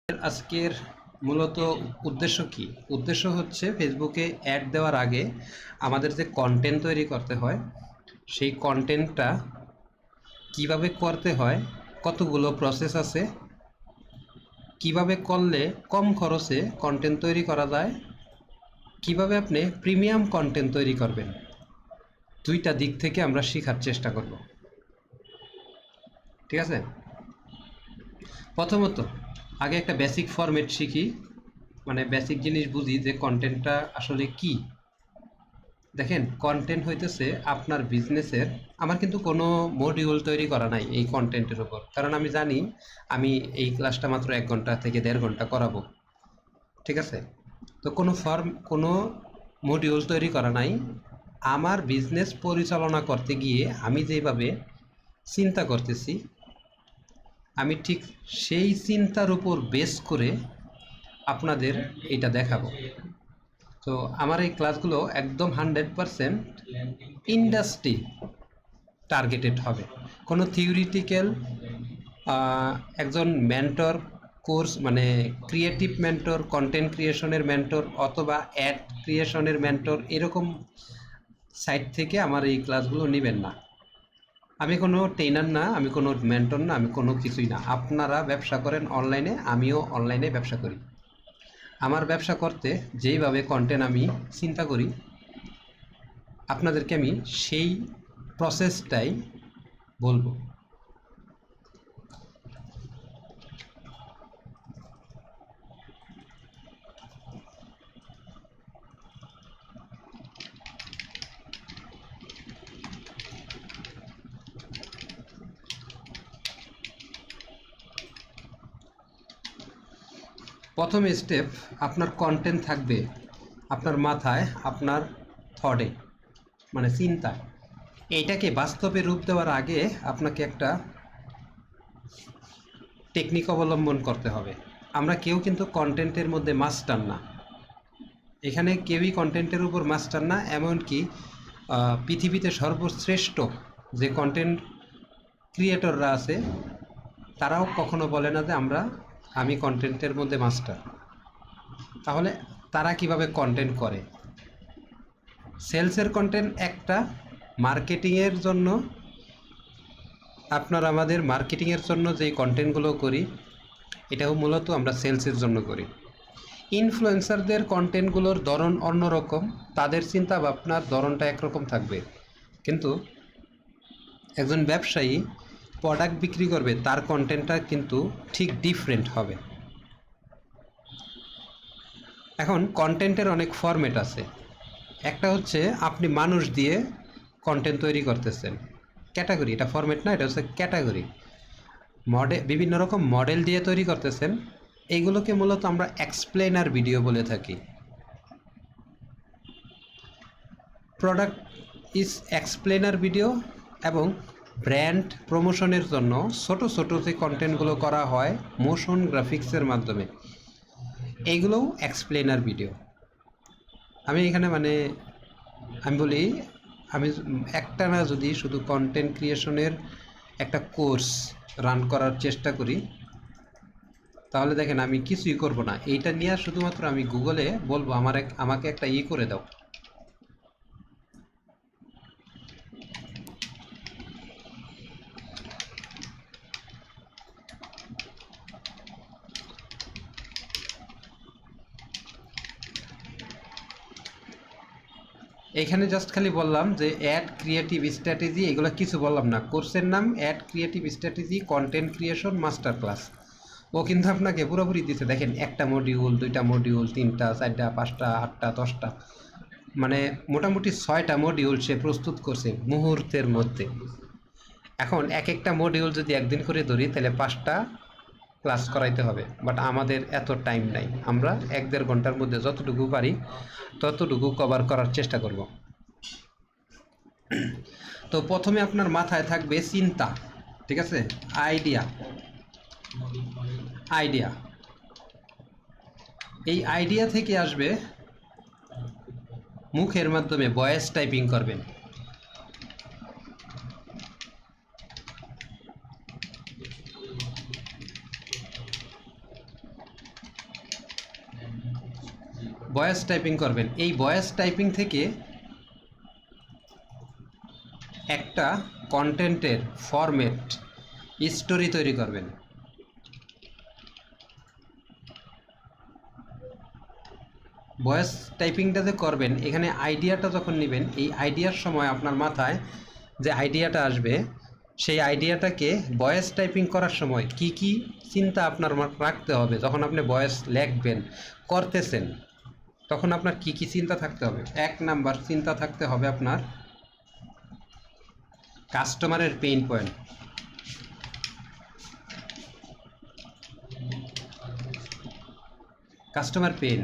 আজকের মূলত উদ্দেশ্য কি? উদ্দেশ্য হচ্ছে ফেসবুকে অ্যাড দেওয়ার আগে আমাদের যে কন্টেন্ট তৈরি করতে হয়, সেই কন্টেন্টটা কিভাবে করতে হয়, কতগুলো প্রসেস আছে, কিভাবে করলে কম খরচে কন্টেন্ট তৈরি করা যায়, কিভাবে আপনি প্রিমিয়াম কন্টেন্ট তৈরি করবেন, দুইটা দিক থেকে আমরা শেখার চেষ্টা করব। ঠিক আছে? প্রথমত আগে একটা বেসিক ফরম্যাট শিখি, মানে বেসিক জিনিস বুঝি যে কন্টেন্টটা আসলে কি। দেখেন, কন্টেন্ট হইতেছে আপনার বিজনেসের। আমার কিন্তু কোনো মডিউল তৈরি করা নাই এই কন্টেন্টের উপর, কারণ আমি জানি আমি এই ক্লাসটা মাত্র 1 ঘন্টা থেকে 1.5 ঘন্টা করাবো। ঠিক আছে? তো কোনো মডিউল তৈরি করা নাই। আমার বিজনেস পরিচালনা করতে গিয়ে আমি যেভাবে চিন্তা করতেছি, আমি ঠিক সেই চিন্তার উপর বেস করে আপনাদের এটা দেখাবো। তো আমার এই ক্লাসগুলো একদম 100% ইন্ডাস্ট্রি টার্গেটেড হবে। কোনো থিওরিটিক্যাল একজন মেন্টর কোর্স, মানে ক্রিয়েটিভ মেন্টর, কন্টেন্ট ক্রিয়েশনের মেন্টর অথবা অ্যাড ক্রিয়েশনের মেন্টর, এরকম সাইট থেকে আমার এই ক্লাসগুলো নেবেন না। আমি কোনো ট্রেনার না, আমি কোনো মেন্টর না, আমি কোনো কিছুই না। আপনারা ব্যবসা করেন অনলাইনে, আমিও অনলাইনে ব্যবসা করি। আমার ব্যবসা করতে যেইভাবে কন্টেন্ট আমি চিন্তা করি, আপনাদেরকে আমি সেই প্রসেসটাই বলবো। প্রথম স্টেপ, আপনার কন্টেন্ট থাকবে আপনার মাথায়, আপনার থটে, মানে চিন্তায়। এইটাকে বাস্তবে রূপ দেওয়ার আগে আপনাকে একটা টেকনিক অবলম্বন করতে হবে। আমরা কেউ কিন্তু কন্টেন্টের মধ্যে মাস্টার না, এখানে কেউই কন্টেন্টের উপর মাস্টার না। এমনকি পৃথিবীতে সর্বশ্রেষ্ঠ যে কন্টেন্ট ক্রিয়েটররা আছে, তারাও কখনো বলে না যে আমি কন্টেন্টের মধ্যে মাস্টার। তাহলে তারা কিভাবে কন্টেন্ট করে? সেলসের কন্টেন্ট একটা, মার্কেটিংয়ের জন্য আমাদের মার্কেটিংয়ের জন্য যেই কন্টেন্টগুলো করি, এটাও মূলত আমরা সেলসের জন্য করি। ইনফ্লুয়েন্সারদের কন্টেন্টগুলোর ধরন অন্যরকম, তাদের চিন্তা ভাবনার ধরনটা একরকম থাকবে, কিন্তু একজন ব্যবসায়ী প্রোডাক্ট বিক্রি করবে, তার কন্টেন্টটা কিন্তু ঠিক ডিফারেন্ট হবে। এখন কন্টেন্টের অনেক ফরম্যাট আছে। একটা হচ্ছে আপনি মানুষ দিয়ে কন্টেন্ট তৈরি করতেছেন, ক্যাটাগরি, এটা ফরম্যাট না, এটা হচ্ছে ক্যাটাগরি। বিভিন্ন রকম মডেল দিয়ে তৈরি করতেছেন, এইগুলোকে মূলত আমরা এক্সপ্লেনার ভিডিও বলে থাকি। প্রোডাক্ট ইজ এক্সপ্লেনার ভিডিও, এবং ব্র্যান্ড প্রমোশনের জন্য ছোট ছোট যে কন্টেন্টগুলো করা হয় মোশন গ্রাফিক্সের মাধ্যমে, এইগুলোও এক্সপ্লেনার ভিডিও। আমি এখানে আমি বলি, আমি একটা না, যদি শুধু কন্টেন্ট ক্রিয়েশনের একটা কোর্স রান করার চেষ্টা করি, তাহলে দেখেন আমি কিছুই করব না। এইটা নিয়ে শুধুমাত্র আমি গুগলে বলবো আমাকে একটা করে দাও। এখানে জাস্ট খালি বললাম যে অ্যাড ক্রিয়েটিভ স্ট্র্যাটেজি, এগুলো কিছু বললাম না। কোর্সের নাম ad creative strategy content creation master class. ও কিন্তু আপনাকে পুরোপুরি দিচ্ছে। দেখেন, একটা মডিউল, 2টা মডিউল, 3টা, 4টা, 5টা, 8টা, 10টা, মানে মোটামুটি 6টা মডিউল সে প্রস্তুত করছে মুহূর্তের মধ্যে। এখন এক একটা মডিউল যদি একদিন করে ধরি, তাহলে 5টা ক্লাস করাইতে হবে, বাট আমাদের এত টাইম নাই। আমরা 1-1.5 ঘন্টার মধ্যে যতটুকু পারি ততটুকু কভার করার চেষ্টা করব। তো প্রথমে আপনার মাথায় থাকবে চিন্তা, ঠিক আছে? আইডিয়া। আইডিয়া, এই আইডিয়া থেকে আসবে, মুখের মাধ্যমে ভয়েস টাইপিং করবেন। ভয়েস টাইপিং করবেন। এই ভয়েস টাইপিং থেকে একটা কন্টেন্টের ফরম্যাট স্টোরি তৈরি করবেন। ভয়েস টাইপিংটা যে করবেন, এখানে আইডিয়াটা যখন নেবেন, এই আইডিয়ার সময় আপনার মাথায় যে আইডিয়াটা আসবে, সেই আইডিয়াটাকে ভয়েস টাইপিং করার সময় কি কি চিন্তা আপনার রাখতে হবে, যখন আপনি ভয়েস লিখবেন করতেছেন, তখন আপনার কি কি চিন্তা থাকতে হবে। 1 নাম্বার চিন্তা থাকতে হবে আপনার কাস্টমারের pain point. Customer pain.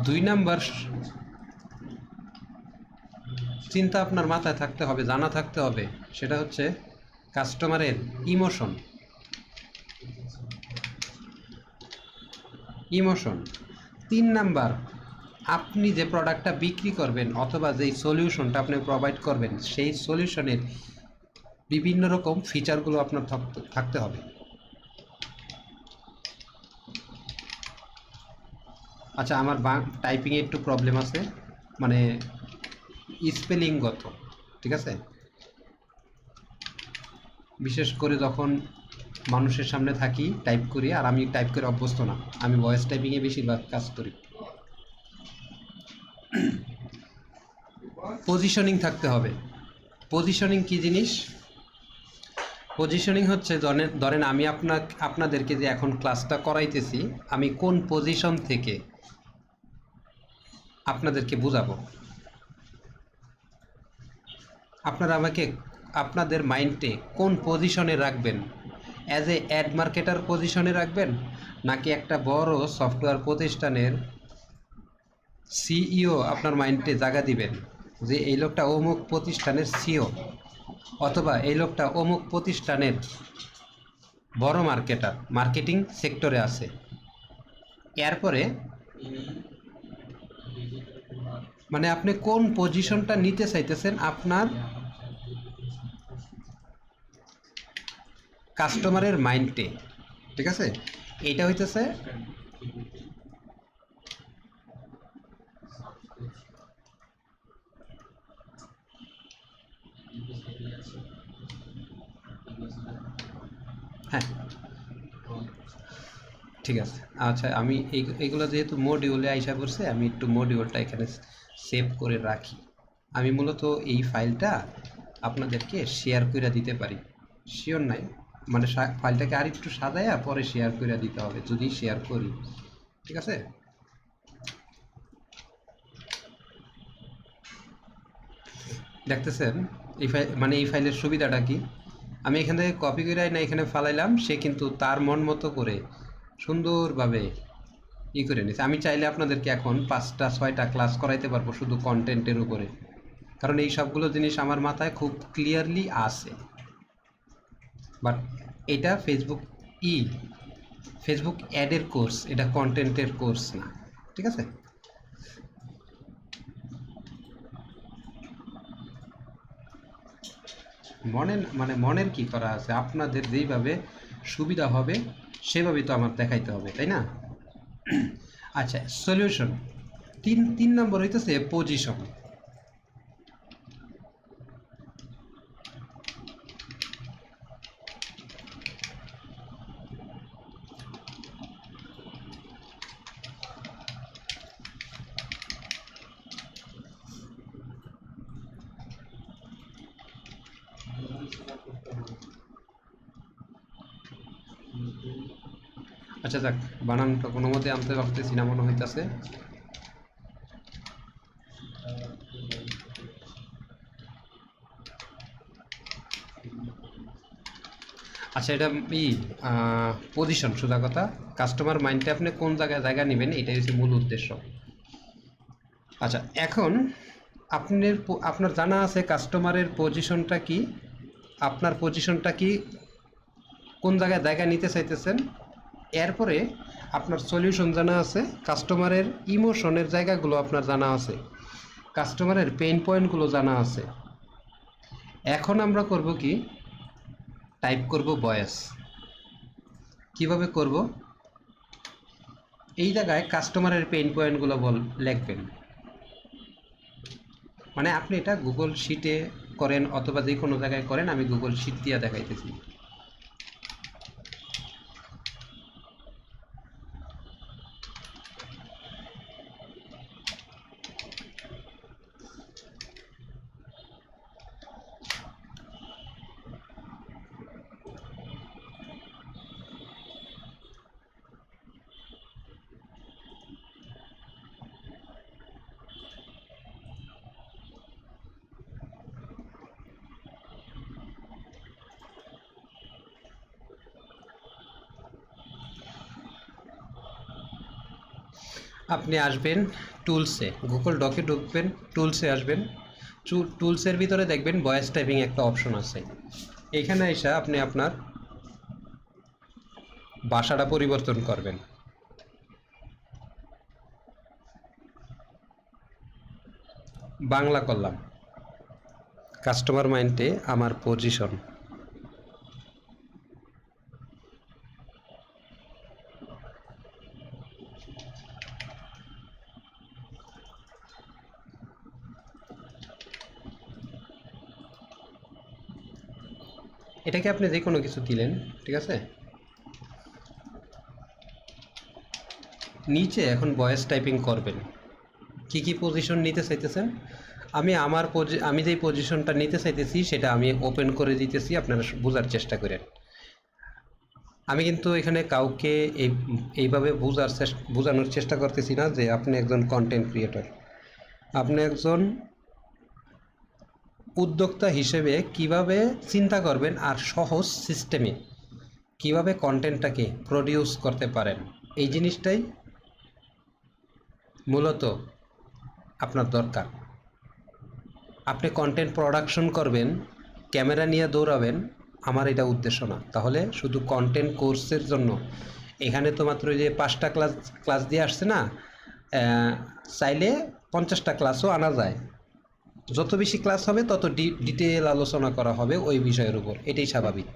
2 number চিন্তা আপনার মাথায় থাকতে হবে, জানা থাকতে হবে, সেটা হচ্ছে কাস্টমারের ইমোশন। ইমোশন। 3 নাম্বার, আপনি যে প্রোডাক্টটা বিক্রি করবেন অথবা যেই সলিউশনটা আপনি প্রোভাইড করবেন, সেই সলিউশনের বিভিন্ন রকম ফিচারগুলো আপনার থাকতে হবে। আচ্ছা, আমার টাইপিংয়ে একটু প্রবলেম আছে, মানে স্পেলিংগত, ঠিক আছে? বিশেষ করে যখন মানুষের সামনে থাকি টাইপ করি, আর আমি টাইপ করে অভ্যস্ত না, আমি ভয়েস টাইপিংয়ে বেশিরভাগ কাজ করি। পজিশনিং থাকতে হবে। পজিশনিং কি জিনিস? পজিশনিং হচ্ছে, ধরেন আমি আপনাদেরকে যে এখন ক্লাসটা করাইতেছি, আমি কোন পজিশন থেকে আপনাদেরকে বোঝাবো। আপনারা আমাকে আপনাদের মাইন্ডে কোন পজিশনে রাখবেন? অ্যাজ এ অ্যাড মার্কেটার পজিশনে রাখবেন, নাকি একটা বড় সফটওয়্যার প্রতিষ্ঠানের সিইও আপনার মাইন্ডে জায়গা দিবেন যে এই লোকটা অমুক প্রতিষ্ঠানের সিইও, অথবা এই লোকটা অমুক প্রতিষ্ঠানের বড় মার্কেটার, মার্কেটিং সেক্টরে আছে। এরপরে মানে আপনি কোন পজিশনটা নিতে চাইতেছেন আপনার কাস্টমারের মাইন্ডে, ঠিক আছে? এইটা হইতেছে হ্যাঁ, ঠিক আছে। আচ্ছা, আমি এইগুলো যেহেতু মডিউলে আইসা পড়ছে, আমি একটু মডিউলটা এখানে সেভ করে রাখি। আমি মূলত এই ফাইলটা আপনাদেরকে শেয়ার করে দিতে পারি, শিওর নাই, মানে ফাইলটাকে আর একটু সাজায়া পরে শেয়ার করে দিতে হবে, যদি শেয়ার করি, ঠিক আছে? দেখতেছেন এই ফাইল, মানে এই ফাইলের সুবিধাটা কি? আমি এখান থেকে কপি করে না এখানে ফালাইলাম, সে কিন্তু তার মন মতো করে সুন্দরভাবে করে নিছে। আমি চাইলে আপনাদেরকে এখন 5টা 6টা ক্লাস করাইতে পারবো শুধু কন্টেন্টের উপরে, কারণ এই সবগুলো জিনিস আমার মাথায় খুব ক্লিয়ারলি আছে। বাট এটা ফেসবুক অ্যাডের কোর্স, এটা কন্টেন্টের কোর্স না, ঠিক আছে? মনের কি করা আছে, আপনাদের যেইভাবে সুবিধা হবে সেভাবেই তো আমার দেখাইতে হবে, তাই না? আচ্ছা, সলিউশন। তিন নম্বর হইতেছে পজিশন। আচ্ছা যাক, বানানটা কোনো মতে আনতে পারতেছি না মনে হইতাছে। আচ্ছা, এটা পজিশন, সোজা কথা, কাস্টমার মাইন্ডে আপনি কোন জায়গা নেবেন, এটাই হচ্ছে মূল উদ্দেশ্য। আচ্ছা, এখন আপনার জানা আছে কাস্টমারের পজিশনটা কি, আপনার পজিশনটা কি, কোন জায়গা নিতে চাইতেছেন। এরপরে আপনার সলিউশন জানা আছে, কাস্টমারের ইমোশনের জায়গাগুলো আপনার জানা আছে, কাস্টমারের পেইন পয়েন্টগুলো জানা আছে। এখন আমরা করব কি, টাইপ করব ভয়েস। কিভাবে করব? এই জায়গায় কাস্টমারের পেইন পয়েন্টগুলো লিখবেন। মানে আপনি এটা গুগল শিটে করেন অথবা যে কোনো জায়গায় করেন, আমি গুগল শিট দিয়ে দেখাইতেছি। আপনি আসবেন টুলসে, গুগল ডকে ঢুকবেন, টুলসে আসবেন। টুলসের ভিতরে দেখবেন ভয়েস টাইপিং একটা অপশন আছে। এখানে এসে আপনি আপনার ভাষাটা পরিবর্তন করবেন। বাংলা করলাম, কাস্টমার মাইন্ডে আমার পজিশন। এটাকে আপনি যে কোনো কিছু দিলেন, ঠিক আছে। নিচে এখন ভয়েস টাইপিং করবেন, কি কি পজিশন নিতে চাইতেছেন। আমি যেই পজিশনটা নিতে চাইতেছি সেটা আমি ওপেন করে দিতেছি, আপনারা বোঝার চেষ্টা করেন। আমি কিন্তু এখানে কাউকে এইভাবে বোঝানোর চেষ্টা করতেছি না যে আপনি একজন কন্টেন্ট ক্রিয়েটর। আপনি একজন উদ্যোক্তা হিসেবে কিভাবে চিন্তা করবেন আর সহজ সিস্টেমে কিভাবে কন্টেন্টটাকে প্রডিউস করতে পারেন, এই জিনিসটাই মূলত আপনার দরকার। আপনি কন্টেন্ট প্রোডাকশন করবেন, ক্যামেরা নিয়ে দৌড়াবেন, আমার এটা উদ্দেশ্য না। তাহলে শুধু কন্টেন্ট কোর্সের জন্য এখানে তো মাত্র যে 5টা ক্লাস দিয়ে আসছে না, চাইলে 50টা ক্লাসও আনা যায়। যত বেশি ক্লাস হবে তত ডিটেল আলোচনা করা হবে ওই বিষয়ের উপর, এটাই স্বাভাবিক।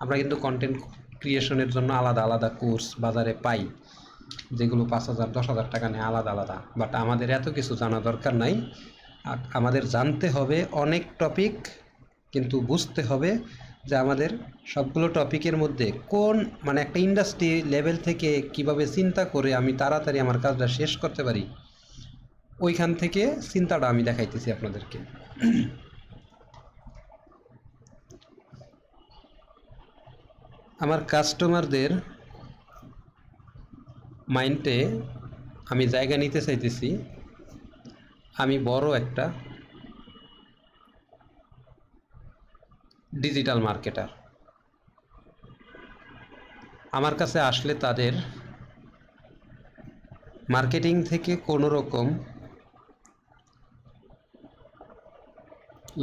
আমরা কিন্তু কন্টেন্ট ক্রিয়েশনের জন্য আলাদা আলাদা কোর্স বাজারে পাই, যেগুলো 5,000 10,000 টাকা নেয় আলাদা আলাদা। বাট আমাদের এত কিছু জানা দরকার নাই। আমাদের জানতে হবে অনেক টপিক, কিন্তু বুঝতে হবে যে আমাদের সবগুলো টপিকের মধ্যে কোন, মানে একটা ইন্ডাস্ট্রি লেভেল থেকে কিভাবে চিন্তা করে আমি তাড়াতাড়ি আমার কাজটা শেষ করতে পারি, ওইখান থেকে চিন্তাটা আমি দেখাইতেছি আপনাদেরকে। আমার কাস্টমারদের মাইন্ডে আমি জায়গা নিতে চাইতেছি। আমি বড় একটা ডিজিটাল মার্কেটার। আমার কাছে আসলে তাদের মার্কেটিং থেকে কোনো রকম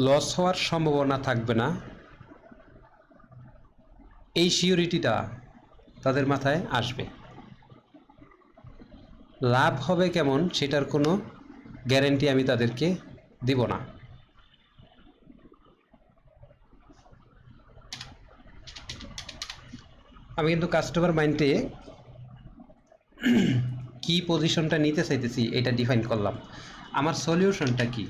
লস হওয়ার সম্ভাবনা থাকবে না, এই সিউরিটিটা তাদের মাথায় আসবে। লাভ হবে কেমন সেটার কোনো গ্যারেন্টি আমি তাদেরকে দিব না। আমি কিন্তু কাস্টমার মাইন্ডে কি পজিশনটা নিতে চাইতেছি এটা ডিফাইন করলাম। আমার সলিউশনটা কি?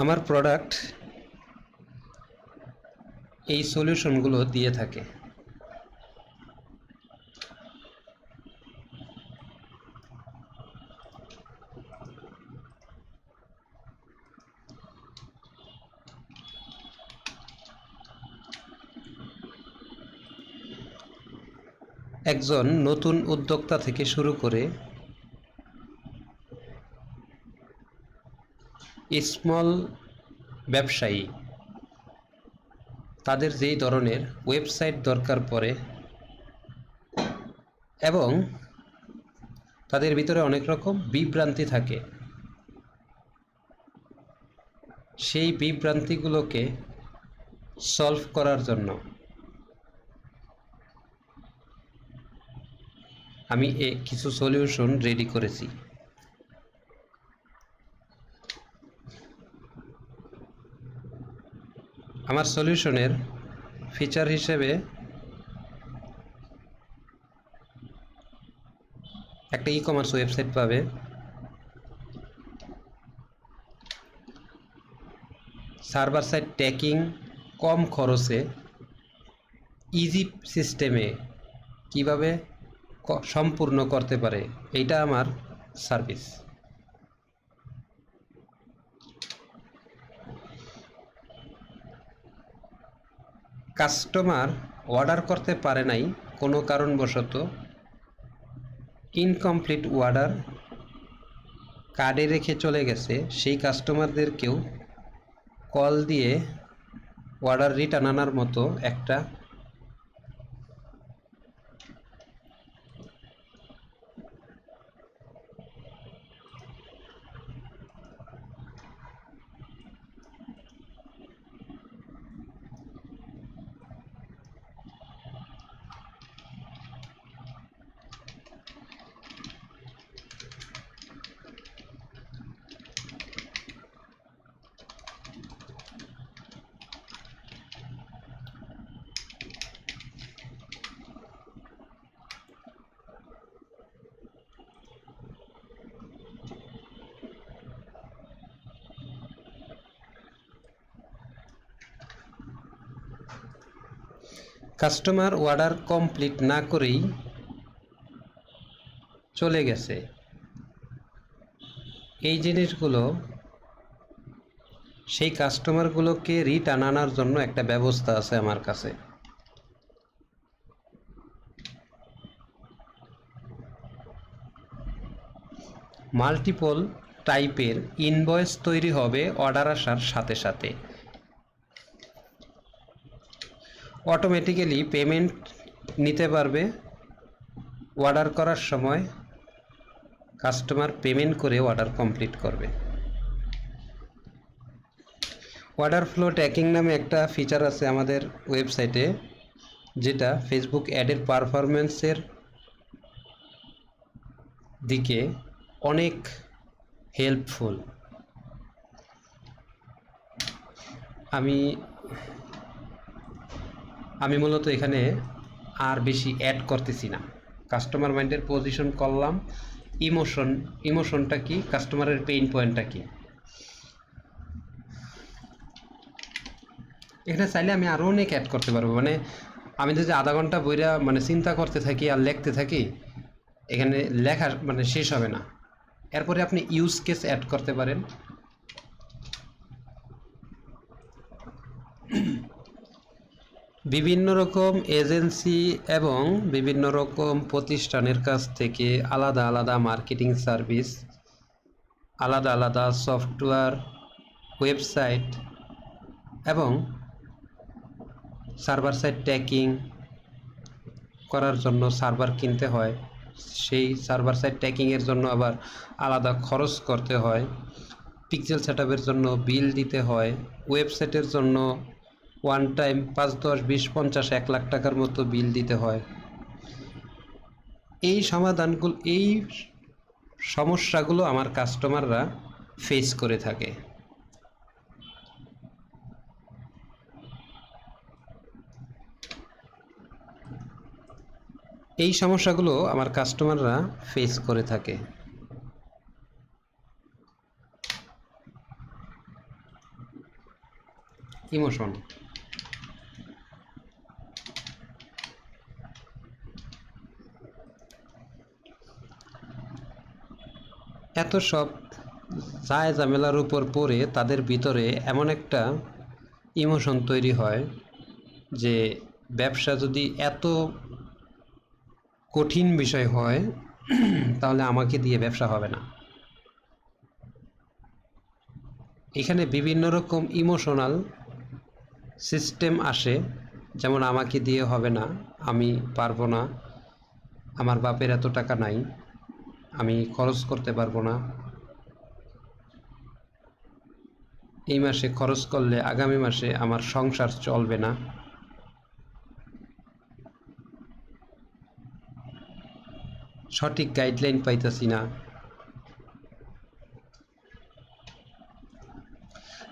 আমার প্রোডাক্ট এই সলিউশনগুলো দিয়ে থাকে। একজন নতুন উদ্যোক্তা থেকে শুরু করে স্মল ব্যবসায়ী, তাদের যেই ধরনের ওয়েবসাইট দরকার পড়ে এবং তাদের ভিতরে অনেক রকম বিভ্রান্তি থাকে, সেই বিভ্রান্তিগুলোকে সলভ করার জন্য আমি কিছু সলিউশন রেডি করেছি। আমার সলিউশনের ফিচার হিসেবে একটা ই কমার্স ওয়েবসাইট পাবে, সার্ভার সাইড ট্র্যাকিং কম খরচে ইজি সিস্টেমে কিভাবে সম্পূর্ণ করতে পারে, এইটা আমার সার্ভিস। কাস্টমার অর্ডার করতে পারে নাই কোনো কারণবশত, ইনকমপ্লিট অর্ডার কার্ডে রেখে চলে গেছে, সেই কাস্টমারদেরকেও কল দিয়ে অর্ডার রিটার্ন আনার মতো একটা কাস্টমার অর্ডার কমপ্লিট না করেই চলে গেছে, এই জিনিসগুলো সেই কাস্টমারগুলোকে রিটার্ন আনার জন্য একটা ব্যবস্থা আছে আমার কাছে। মাল্টিপল টাইপের ইনভয়েস তৈরি হবে অর্ডার আসার সাথে সাথে, অটোমেটিক্যালি পেমেন্ট নিতে পারবে। অর্ডার করার সময় কাস্টমার পেমেন্ট করে অর্ডার কমপ্লিট করবে। অর্ডার ফ্লো ট্র্যাকিং নামে একটা ফিচার আছে আমাদের ওয়েবসাইটে, যেটা ফেসবুক অ্যাডের পারফরমেন্সের দিকে অনেক হেল্পফুল। আমি মূলত এখানে আর বেশি অ্যাড করতেছি না, কাস্টমার মাইন্ডের পজিশন করলাম, ইমোশনটা কি, কাস্টমারের পেইন পয়েন্টটা কি। এখানে চাইলে আমি আরও অনেক অ্যাড করতে পারবো, মানে আমি যদি আধা ঘন্টা বইরা মানে চিন্তা করতে থাকি আর লিখতে থাকি, এখানে লেখা মানে শেষ হবে না। এরপরে আপনি ইউজ কেস অ্যাড করতে পারেন। বিভিন্ন রকম এজেন্সি এবং বিভিন্ন রকম প্রতিষ্ঠানের কাছ থেকে আলাদা আলাদা মার্কেটিং সার্ভিস, আলাদা আলাদা সফটওয়্যার, ওয়েবসাইট এবং সার্ভার সাইড ট্র্যাকিং করার জন্য সার্ভার কিনতে হয়, সেই সার্ভার সাইড ট্র্যাকিংয়ের জন্য আবার আলাদা খরচ করতে হয়, পিক্সেল সেটআপের জন্য বিল দিতে হয়, ওয়েবসাইটের জন্য ওয়ান টাইম 5, 10, 20, 50, 1 লাখ টাকার মতো বিল দিতে হয়। এই সমস্যাগুলো আমার কাস্টমাররা ফেস করে থাকে। এই সমস্যাগুলো আমার কাস্টমাররা ফেস করে থাকে। ইমোশন, এত সব যায় ঝামেলার উপর পড়ে তাদের ভিতরে এমন একটা ইমোশন তৈরি হয় যে ব্যবসা যদি এত কঠিন বিষয় হয় তাহলে আমাকে দিয়ে ব্যবসা হবে না। এখানে বিভিন্ন রকম ইমোশনাল সিস্টেম আসে, যেমন আমাকে দিয়ে হবে না, আমি পারবো না, আমার বাপের এত টাকা নাই, আমি খরচ করতে পারবো না, এই মাসে খরচ করলে আগামী মাসে আমার সংসার চলবে না, সঠিক গাইডলাইন পাইতাছি না।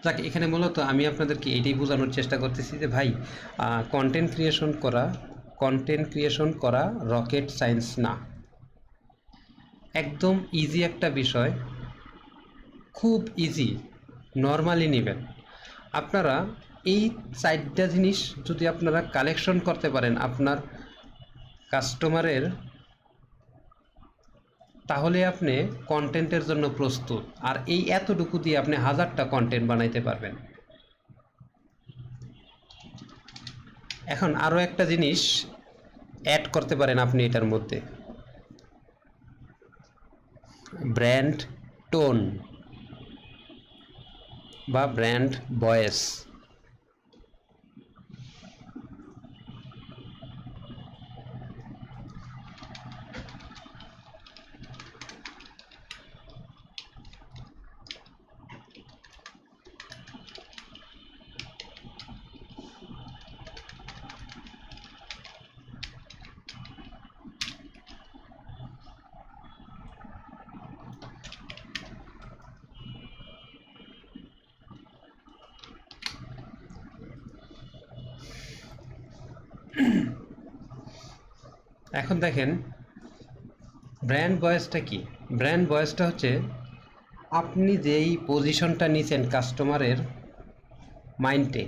যাক, এখানে মূলত আমি আপনাদেরকে এটাই বোঝানোর চেষ্টা করতেছি যে ভাই, কন্টেন্ট ক্রিয়েশন করা রকেট সায়েন্স না, একদম ইজি একটা বিষয়, খুব ইজি, নর্মালি নেবেন আপনারা। এই 4টা জিনিস যদি আপনারা কালেকশন করতে পারেন আপনার কাস্টমারের, তাহলে আপনি কন্টেন্টের জন্য প্রস্তুত। আর এই এতটুকু দিয়ে আপনি 1000টা কন্টেন্ট বানাইতে পারবেন। এখন আরও একটা জিনিস অ্যাড করতে পারেন আপনি এটার মধ্যে, ব্র্যান্ড টোন বা ব্র্যান্ড ভয়েস। এখন দেখেন ব্র্যান্ড ভয়েসটা কি। ব্র্যান্ড ভয়েসটা হচ্ছে আপনি যেই পজিশনটা নিছেন কাস্টমারের মাইন্ডে,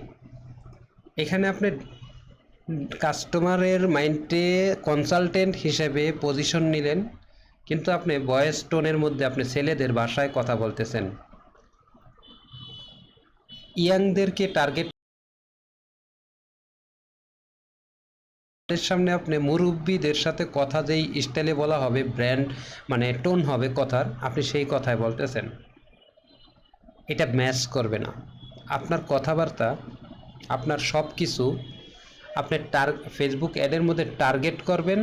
এখানে আপনি কাস্টমারের মাইন্ডে কনসালটেন্ট হিসেবে পজিশন নিলেন, কিন্তু আপনি ভয়েস টোনের মধ্যে আপনি ছেলেদের ভাষায় কথা বলতেছেন। ইয়াংদেরকে টার্গেট সামনে আপনি মুরব্বীদের সাথে কথা যেই স্টাইলে বলা হবে, ব্র্যান্ড মানে টোন হবে কথার, আপনি সেই কথায় বলতেছেন, এটা ম্যাচ করবে না। আপনার কথাবার্তা, আপনার সব কিছু আপনি ফেসবুক অ্যাডের মধ্যে টার্গেট করবেন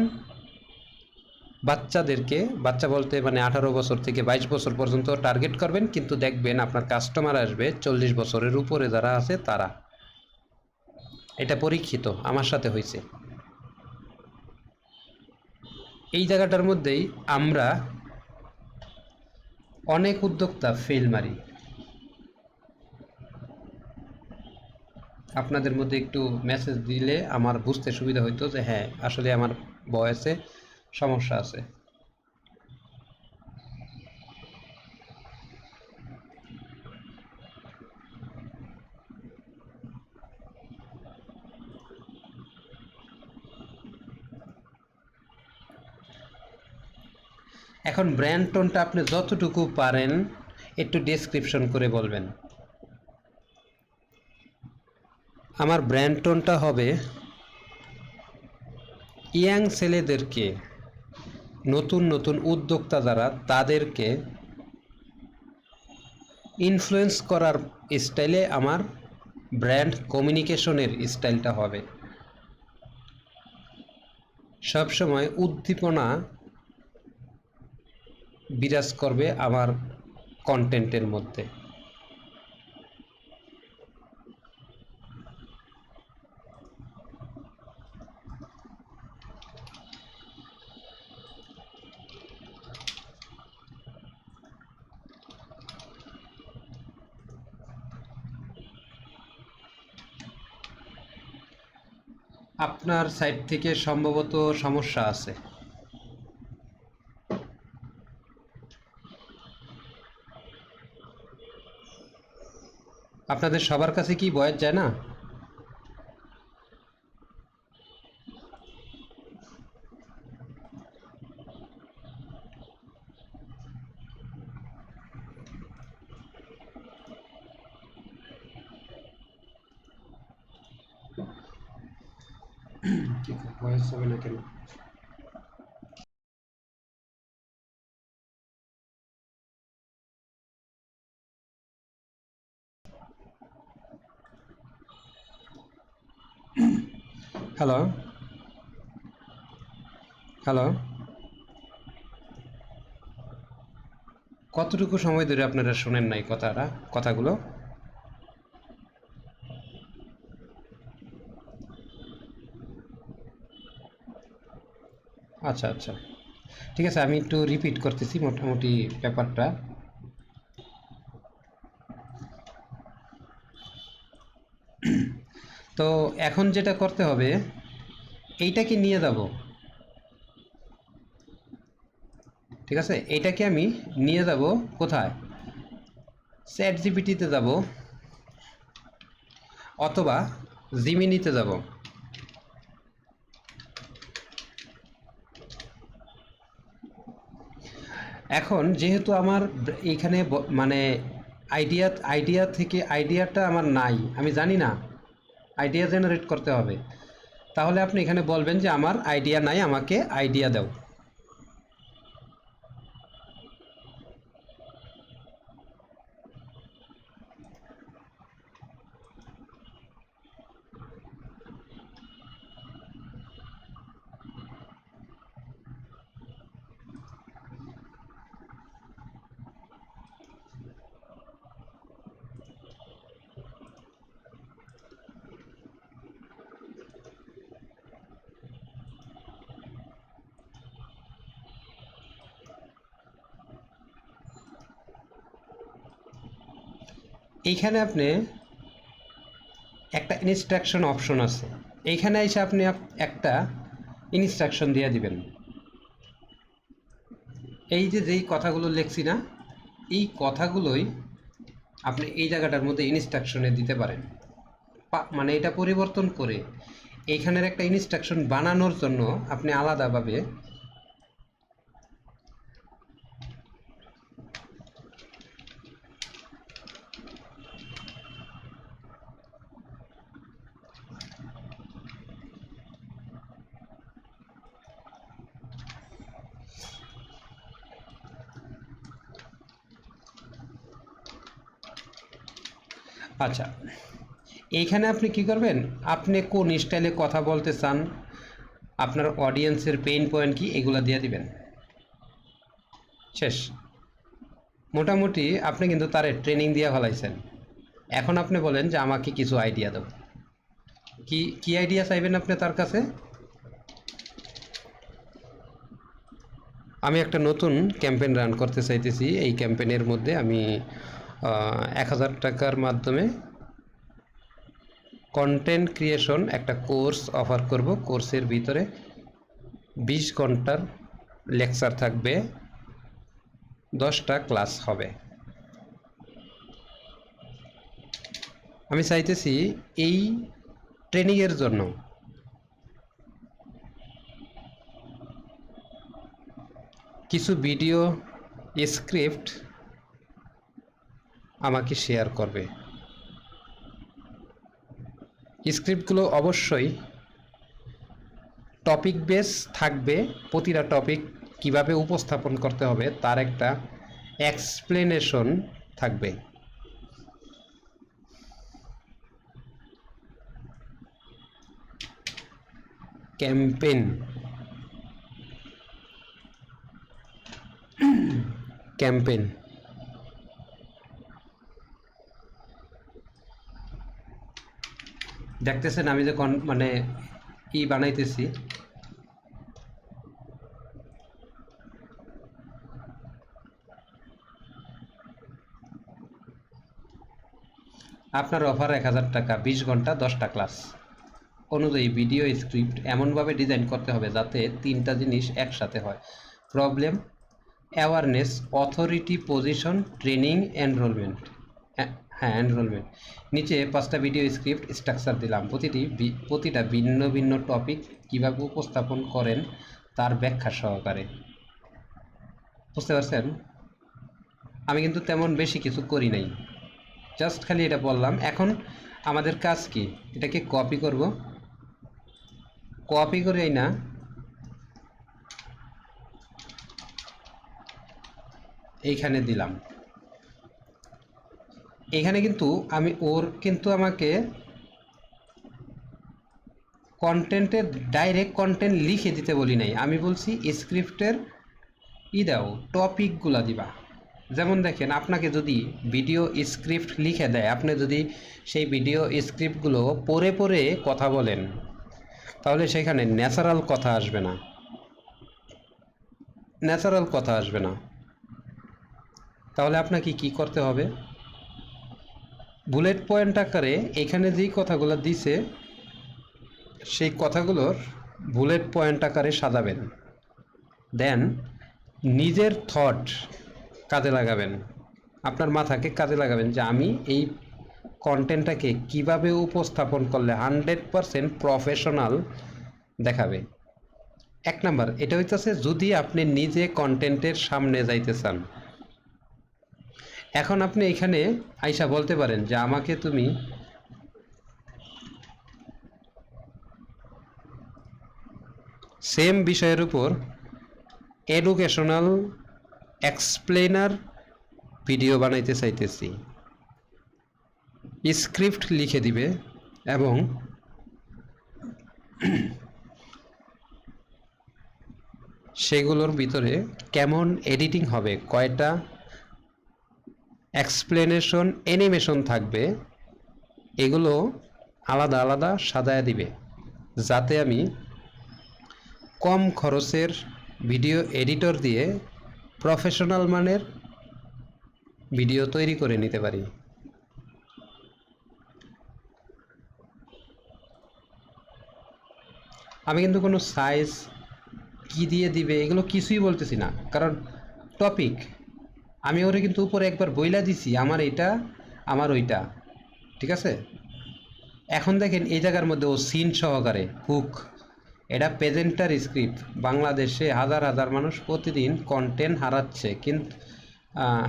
বাচ্চাদেরকে, বাচ্চা বলতে মানে 18 বছর থেকে 22 বছর পর্যন্ত টার্গেট করবেন, কিন্তু দেখবেন আপনার কাস্টমার আসবে 40 বছরের উপরে যারা আছে তারা। এটা পরীক্ষিত, আমার সাথে হয়েছে। এই জায়গাটার মধ্যেই আমরা অনেক উদ্যোক্তা ফেল মারি। আপনাদের মধ্যে একটু মেসেজ দিলে আমার বুঝতে সুবিধা হইতো যে হ্যাঁ আসলে আমার ভয়েসে সমস্যা আছে। এখন ব্র্যান্ড টোনটা আপনি যতটুকু পারেন একটু ডেসক্রিপশন করে বলবেন। আমার ব্র্যান্ড টোনটা হবে ইয়াং ছেলেদেরকে, নতুন নতুন উদ্যোক্তা যারা, তাদেরকে ইনফ্লুয়েন্স করার স্টাইলে আমার ব্র্যান্ড কমিউনিকেশনের স্টাইলটা হবে। সবসময় উদ্দীপনা বিরাজ করবে আমার কন্টেন্টের মধ্যে। আপনার সাইড থেকে সম্ভবত সমস্যা আছে। আপনাদের সবার কাছে কি ভয়েস যায় না? ভয়েস হবে না কেন? হ্যালো, হ্যালো, কতটুকু সময় ধরে আপনারা শোনেন নাই কথাগুলো? আচ্ছা আচ্ছা, ঠিক আছে, আমি একটু রিপিট করতেছি মোটামুটি ব্যাপারটা। তো এখন যেটা করতে হবে, এইটাকে নিয়ে যাব, ঠিক আছে? এইটাকে আমি নিয়ে যাব কোথায়? চ্যাট জিপিটিতে যাব অথবা জিমিনিতে যাব। এখন যেহেতু আমার এইখানে মানে আইডিয়া থেকে আইডিয়াটা আমার নাই, আমি জানি না, আইডিয়া জেনারেট করতে হবে, তাহলে আপনি এখানে বলবেন যে আমার আইডিয়া নাই, আমাকে আইডিয়া দাও। এইখানে আপনি একটা ইনস্ট্রাকশন অপশন আছে, এইখানে এসে আপনি একটা ইনস্ট্রাকশন দিয়ে দিবেন। এই যে যেই কথাগুলো লিখছি না, এই কথাগুলোই আপনি এই জায়গাটার মধ্যে ইনস্ট্রাকশনে দিতে পারেন। মানে এটা পরিবর্তন করে এইখানের একটা ইনস্ট্রাকশন বানানোর জন্য আপনি আলাদাভাবে আচ্ছা, এইখানে আপনি কি করবেন, আপনি কোন স্টাইলে কথা বলতে চান, আপনার অডিয়েন্সের পেইন পয়েন্ট কি, এগুলো দিয়ে দিবেন। শেষ। মোটামুটি আপনি কিন্তু তারে ট্রেনিং দিয়ে ফেলাইছেন। এখন আপনি বলেন যে আমাকে কিছু আইডিয়া দাও। কি কি আইডিয়া চাইবেন আপনি তার কাছে? আমি একটা নতুন ক্যাম্পেইন রান করতে চাইতেছি। এই ক্যাম্পেইনের মধ্যে আমি 1000 টাকার মাধ্যমে কন্টেন্ট ক্রিয়েশন একটা কোর্স অফার করব। কোর্সের ভিতরে 20 ঘন্টার লেকচার থাকবে, 10টা ক্লাস হবে। আমি চাইতেছি এই ট্রেনিংয়ের জন্য কিছু ভিডিও স্ক্রিপ্ট আমাকে শেয়ার করবে। স্ক্রিপ্টগুলো অবশ্যই টপিক বেস থাকবে, প্রতিটা টপিক কিভাবে উপস্থাপন করতে হবে তার একটা এক্সপ্লেনেশন থাকবে। ক্যাম্পেইন ক্যাম্পেইন দেখতেছেন আমি যে মানে বানাইতেছি, আপনার অফার 1000 টাকা, 20 ঘন্টা, 10টা ক্লাস অনুযায়ী ভিডিও স্ক্রিপ্ট এমনভাবে ডিজাইন করতে হবে যাতে 3টা জিনিস একসাথে হয়: problem, awareness, authority position, training, enrolment. হ্যাঁ, এনরোলমেন্ট। নিচে 5টা ভিডিও স্ক্রিপ্ট স্ট্রাকচার দিলাম, প্রতিটা ভিন্ন ভিন্ন টপিক কীভাবে উপস্থাপন করেন তার ব্যাখ্যা সহকারে। বুঝতে পারছেন? আমি কিন্তু তেমন বেশি কিছু করি নাই, জাস্ট খালি এটা বললাম। এখন আমাদের কাজ কি, এটাকে কপি করব, কপি করে না এইখানে দিলাম। এখানে কিন্তু আমি আমাকে কন্টেন্টের ডাইরেক্ট কন্টেন্ট লিখে দিতে বলি নাই, আমি বলছি স্ক্রিপ্টের দাও, টপিকগুলা দিবা। যেমন দেখেন, আপনাকে যদি ভিডিও স্ক্রিপ্ট লিখে দেয়, আপনি যদি সেই ভিডিও স্ক্রিপ্টগুলো পড়ে পড়ে কথা বলেন, তাহলে সেখানে ন্যাচারাল কথা আসবে না, তাহলে আপনাকে কি করতে হবে, বুলেট পয়েন্ট আকারে এখানে যেই কথাগুলো দিছে সেই কথাগুলোর বুলেট পয়েন্ট আকারে সাজাবেন, দেন নিজের থট কাজে লাগাবেন, আপনার মাথাকে কাজে লাগাবেন যে আমি এই কন্টেন্টটাকে কিভাবে উপস্থাপন করলে 100% প্রফেশনাল দেখাবে। এক নাম্বার এটা হইতেছে যদি আপনি নিজে কন্টেন্টের সামনে যাইতে চান। এখন আপনি এখানে আইসা বলতে পারেন যে আমাকে তুমি সেম বিষয়ের উপর এডুকেশনাল এক্সপ্লেনার ভিডিও বানাইতে চাইতেছি, স্ক্রিপ্ট লিখে দিবে এবং সেগুলোর ভিতরে কেমন এডিটিং হবে, কয়টা এক্সপ্লেনেশন অ্যানিমেশন থাকবে, এগুলো আলাদা আলাদা সাজায় দিবে যাতে আমি কম খরচের ভিডিও এডিটর দিয়ে প্রফেশনাল মানের ভিডিও তৈরি করে নিতে পারি। আমি কিন্তু কোনো সাইজ কি দিয়ে দিবে এগুলো কিছুই বলতেছি না, কারণ টপিক আমি ওরে কিন্তু উপরে একবার বইলা দিছি আমার এটা আমার ওইটা, ঠিক আছে। এখন দেখেন এই জায়গার মধ্যে ও সিন সহকারে হুক, এটা প্রেজেন্টার স্ক্রিপ্ট। বাংলাদেশে হাজার হাজার মানুষ প্রতিদিন কন্টেন্ট হারাচ্ছে, কিন্তু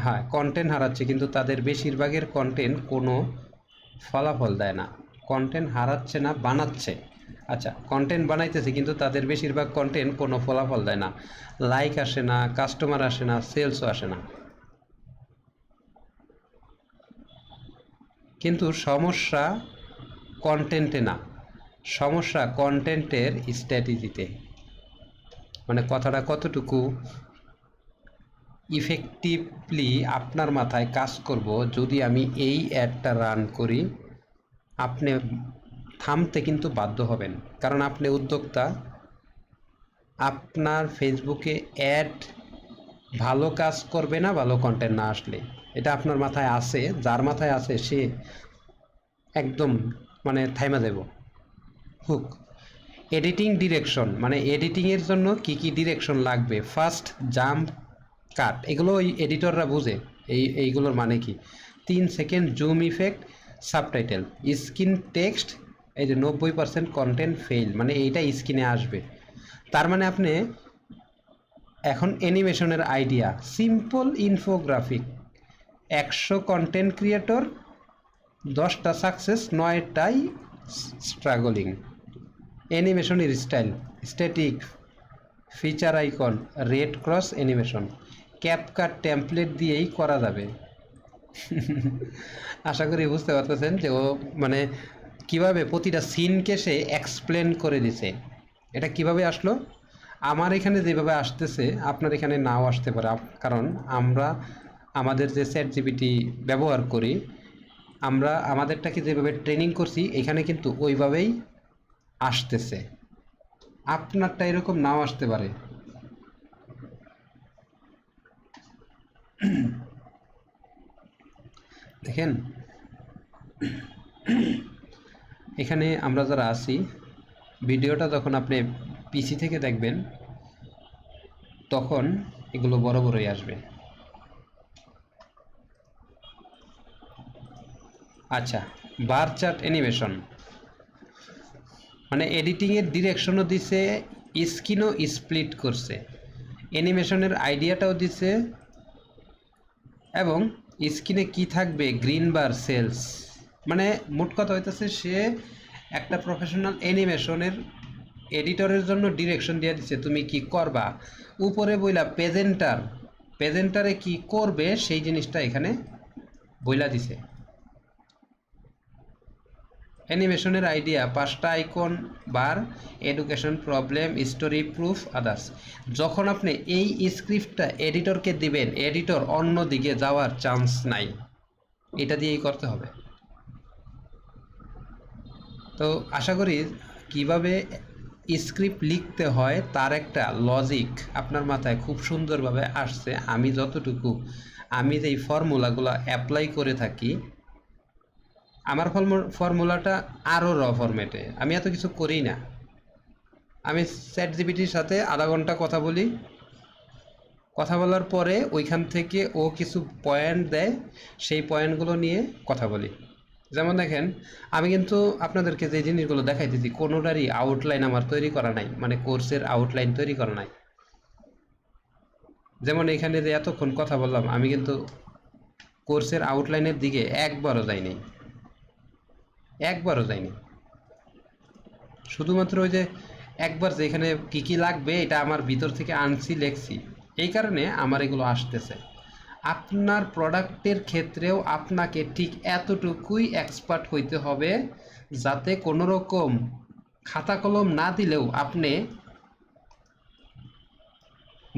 হ্যাঁ কন্টেন্ট হারাচ্ছে, কিন্তু তাদের বেশিরভাগের কন্টেন্ট কোনো ফলাফল দেয় না। কন্টেন্ট হারাচ্ছে না, বানাচ্ছে। আচ্ছা, কন্টেন্ট বানাইতেছে কিন্তু তাদের বেশিরভাগ কন্টেন্ট কোনো ফলাফল দেয় না, লাইক আসে না, কাস্টমার আসে না, সেলসও আসে না। কিন্তু সমস্যা কন্টেন্টে না, সমস্যা কন্টেন্টের স্ট্র্যাটেজিতে। মানে কথাটা কতটুকু ইফেক্টিভলি আপনার মাথায় কাজ করব যদি আমি এই অ্যাডটা রান করি, আপনি থামতে কিন্তু বাধ্য হবেন, কারণ আপনি উদ্যোক্তা। আপনার ফেসবুকে অ্যাড ভালো কাজ করবে না ভালো কন্টেন্ট না আসলে, এটা আপনার মাথায় আছে, যার মাথায় আছে সে একদম মানে থাইমা দেব। হুক, এডিটিং ডিরেকশন, মানে এডিটিংয়ের জন্য কি কি ডিরেকশন লাগবে, ফার্স্ট জাম্প কাট, এগুলো ওই এডিটররা বুঝে। এইগুলোর মানে কি, 3 second zoom effect, subtitle, screen text, এই যে 90% কন্টেন্ট ফেল, মানে এইটা স্ক্রিনে আসবে। তার মানে আপনি এখন অ্যানিমেশনের idea, simple infographic, 100 content creator, 10টা সাকসেস, 9টাই স্ট্রাগলিং। অ্যানিমেশনের style, static, feature icon, red cross animation, CapCut template দিয়েই করা যাবে। আশা করি বুঝতে পারতেছেন যে ও মানে কিভাবে প্রতিটা সিনকে সে এক্সপ্লেন করে দিছে। এটা কিভাবে আসলো, আমার এখানে যেভাবে আসতেছে আপনার এখানে নাও আসতে পারে, কারণ আমরা আমাদের যে চ্যাট জিপিটি ব্যবহার করি, আমরা আমাদেরটাকে যেভাবে ট্রেনিং করছি এখানে কিন্তু ওইভাবেই আসতেছে। আপনারটা এরকম নাও আসতে পারে। দেখেন এখানে আমরা যারা আছি, ভিডিওটা যখন আপনি পিসি থেকে দেখবেন তখন এগুলো বড় বড়ই আসবে। আচ্ছা, বার চার্ট অ্যানিমেশন, মানে এডিটিংয়ের ডিরেকশনও দিছে, স্ক্রিনও স্প্লিট করছে, অ্যানিমেশনের আইডিয়াটাও দিছে, এবং স্ক্রিনে কি থাকবে, গ্রিন বার, সেলস। মানে মোট কথা হইতেছে সে একটা প্রফেশনাল অ্যানিমেশনের এডিটরের জন্য ডিরেকশন দিয়ে দিচ্ছে তুমি কি করবা, উপরে বইলা প্রেজেন্টারে কি করবে সেই জিনিসটা এখানে বইলা দিছে। অ্যানিমেশনের আইডিয়া, 5টা icon bar, education, problem, story, proof, others. যখন আপনি এই স্ক্রিপ্টটা এডিটরকে দিবেন, এডিটর অন্য দিকে যাওয়ার চান্স নাই, এটা দিয়েই করতে হবে। তো আশা করি কিভাবে স্ক্রিপ্ট লিখতে হয় তার একটা লজিক আপনার মাথায় খুব সুন্দরভাবে আসছে। আমি যেই ফর্মুলাগুলো অ্যাপ্লাই করে থাকি, আমার ফর্মুলাটা আরও র ফরম্যাটে, আমি এত কিছু করি না। আমি চ্যাট জিপিটির সাথে আধা ঘন্টা কথা বলি, কথা বলার পরে ওইখান থেকে ও কিছু পয়েন্ট দেয়, সেই পয়েন্টগুলো নিয়ে কথা বলি। যেমন দেখেন, আমি কিন্তু আপনাদেরকে যে জিনিসগুলো দেখাইতেছি কোনোটারই আউটলাইন আমার তৈরি করা নাই, মানে কোর্সের আউটলাইন তৈরি করা নাই। যেমন এখানে যে এতক্ষণ কথা বললাম, আমি কিন্তু কোর্সের আউটলাইনের দিকে একবারও যাইনি, একবারও যাইনি। শুধুমাত্র ওই যে একবার যে এখানে কী কী লাগবে এটা আমার ভিতর থেকে আনছি, লেখছি, এই কারণে আমার এগুলো আসতেছে। আপনার প্রোডাক্টের ক্ষেত্রেও আপনাকে ঠিক এতটুকুই এক্সপার্ট হইতে হবে যাতে কোনো রকম খাতা কলম না দিলেও আপনি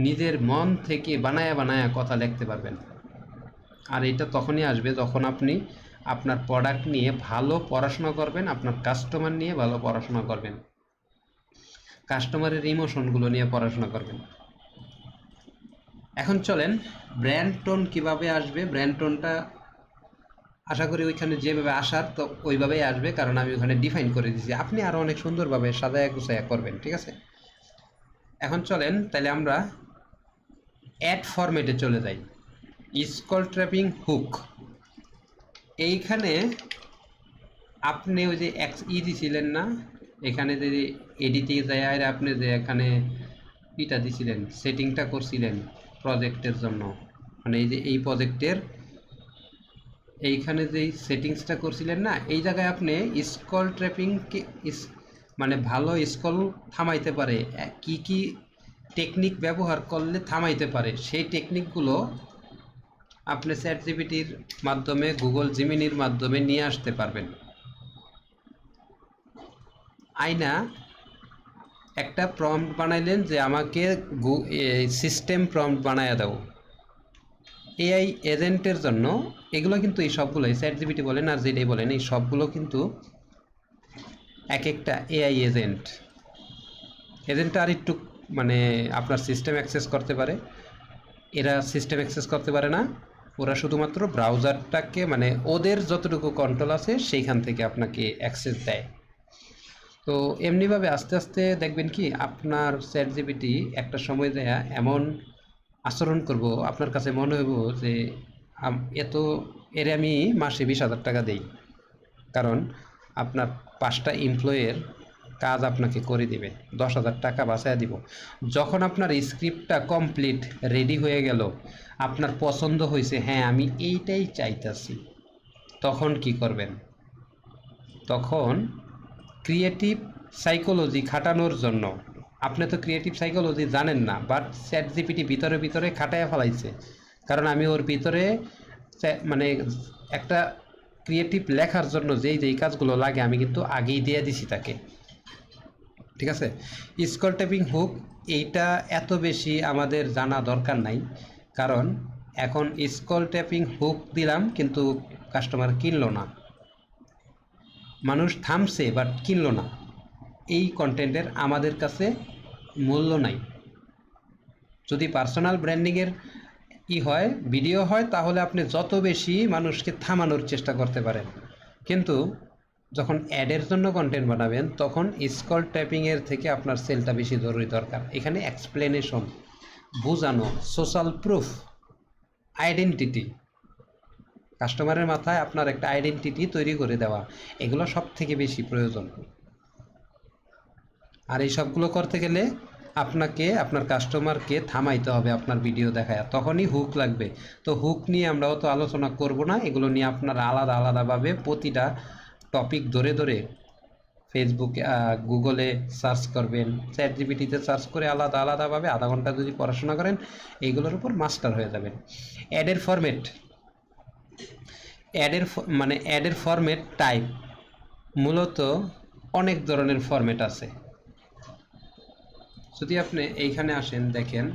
নিজের মন থেকে বানায়া বানায়া কথা লিখতে পারবেন। আর এটা তখনই আসবে যখন আপনি আপনার প্রোডাক্ট নিয়ে ভালো পড়াশোনা করবেন, আপনার কাস্টমার নিয়ে ভালো পড়াশোনা করবেন, কাস্টমারের ইমোশনগুলো নিয়ে পড়াশোনা করবেন। এখন চলেন ব্র্যান্ড টোন কীভাবে আসবে। ব্র্যান্ড টোনটা আশা করি ওইখানে যেভাবে আসার তো ওইভাবেই আসবে, কারণ আমি ওখানে ডিফাইন করে দিয়েছি। আপনি আরও অনেক সুন্দরভাবে সাজায়া গুছায়া করবেন, ঠিক আছে? এখন চলেন তাহলে আমরা অ্যাড ফরম্যাটে চলে যাই। স্কল ট্র্যাপিং হুক, এইখানে আপনি ওই যে দিছিলেন না, এখানে যে এডিটে যায় আর আপনি যে এখানে ইটা দিছিলেন, সেটিংটা করছিলেন প্রজেক্টের জন্য, মানে এই যে এই প্রজেক্টের এইখানে যে সেটিংসটা করছিলেন না, এই জায়গায় আপনি স্কল ট্র্যাপিংকে মানে ভালো স্কল থামাইতে পারে, কি কি টেকনিক ব্যবহার করলে থামাইতে পারে, সেই টেকনিকগুলো আপনি চ্যাট জিপিটির মাধ্যমে, গুগল জিমিনির মাধ্যমে নিয়ে আসতে পারবেন। আইনা একটা প্রম্পট বানাইলেন যে আমাকে সিস্টেম প্রম্পট বানায়া দাও এআই এজেন্টের জন্য। এগুলো কিন্তু এই সবগুলোই চ্যাট জিপিটি বলেন আর যেটাই বলেন, এই সবগুলো কিন্তু এক একটা এআই এজেন্ট। এজেন্টটা আর একটু মানে আপনার সিস্টেম অ্যাক্সেস করতে পারে, এরা সিস্টেম অ্যাক্সেস করতে পারে না, ওরা শুধুমাত্র ব্রাউজারটাকে মানে ওদের যতটুকু কন্ট্রোল আছে সেইখান থেকে আপনাকে অ্যাক্সেস দেয়। তো এমনিভাবে আস্তে আস্তে দেখবেন কি আপনার চ্যাট জিপিটি একটা সময় দেয়া এমন আচরণ করব, আপনার কাছে মনে হইব যে এত এর আমি মাসে 20,000 টাকা দেই, কারণ আপনার 5টা এমপ্লয়ের কাজ আপনাকে করে দিবে, 10,000 টাকা বাঁচায় দিব। যখন আপনার স্ক্রিপ্টটা কমপ্লিট রেডি হয়ে গেল, আপনার পছন্দ হয়েছে, হ্যাঁ আমি এইটাই চাইতাছি, তখন কি করবেন? তখন ক্রিয়েটিভ সাইকোলজি খাটানোর জন্য, আপনি তো ক্রিয়েটিভ সাইকোলজি জানেন না, বাট চ্যাট জিপিটি ভিতরে ভিতরে খাটাইয়া ফেলাইছে, কারণ আমি ওর ভিতরে মানে একটা ক্রিয়েটিভ লেখার জন্য যেই যেই কাজগুলো লাগে আমি কিন্তু আগেই দিয়ে দিছি তাকে, ঠিক আছে? স্কল ট্যাপিং হুক এইটা এত বেশি আমাদের জানা দরকার নাই, কারণ এখন স্কল ট্যাপিং হুক দিলাম কিন্তু কাস্টমার কিনলো না, মানুষ থামছে বাট কিনলো না, এই কন্টেন্টের আমাদের কাছে মূল্য নাই। যদি পার্সোনাল ব্র্যান্ডিংয়ের হয়, ভিডিও হয়, তাহলে আপনি যত বেশি মানুষকে থামানোর চেষ্টা করতে পারেন, কিন্তু যখন অ্যাডের জন্য কন্টেন্ট বানাবেন তখন স্কল ট্যাপিংয়ের থেকে আপনার সেলটা বেশি জরুরি দরকার। এখানে এক্সপ্লেনেশন, বোঝানো, সোশ্যাল প্রুফ, আইডেন্টিটি, কাস্টমারের মাথায় আপনার একটা আইডেন্টিটি তৈরি করে দেওয়া, এগুলো সব থেকে বেশি প্রয়োজন। আর এই সবগুলো করতে গেলে আপনাকে আপনার কাস্টমারকে থামাইতে হবে আপনার ভিডিও দেখায়, তখনই হুক লাগবে। তো হুক নিয়ে আমরা অত আলোচনা করব না, এগুলো নিয়ে আপনারা আলাদা আলাদাভাবে প্রতিটা টপিক ধরে ধরে ফেসবুকে গুগলে সার্চ করবেন, চ্যাট জিপিটিতে সার্চ করে আলাদা আলাদাভাবে আধা ঘন্টা যদি পড়াশোনা করেন এইগুলোর উপর মাস্টার হয়ে যাবেন। অ্যাডের ফরম্যাট, অ্যাডের ফরম্যাট টাইপ মূলত অনেক ধরনের ফরম্যাট আছে। যদি আপনি এইখানে আসেন, দেখেন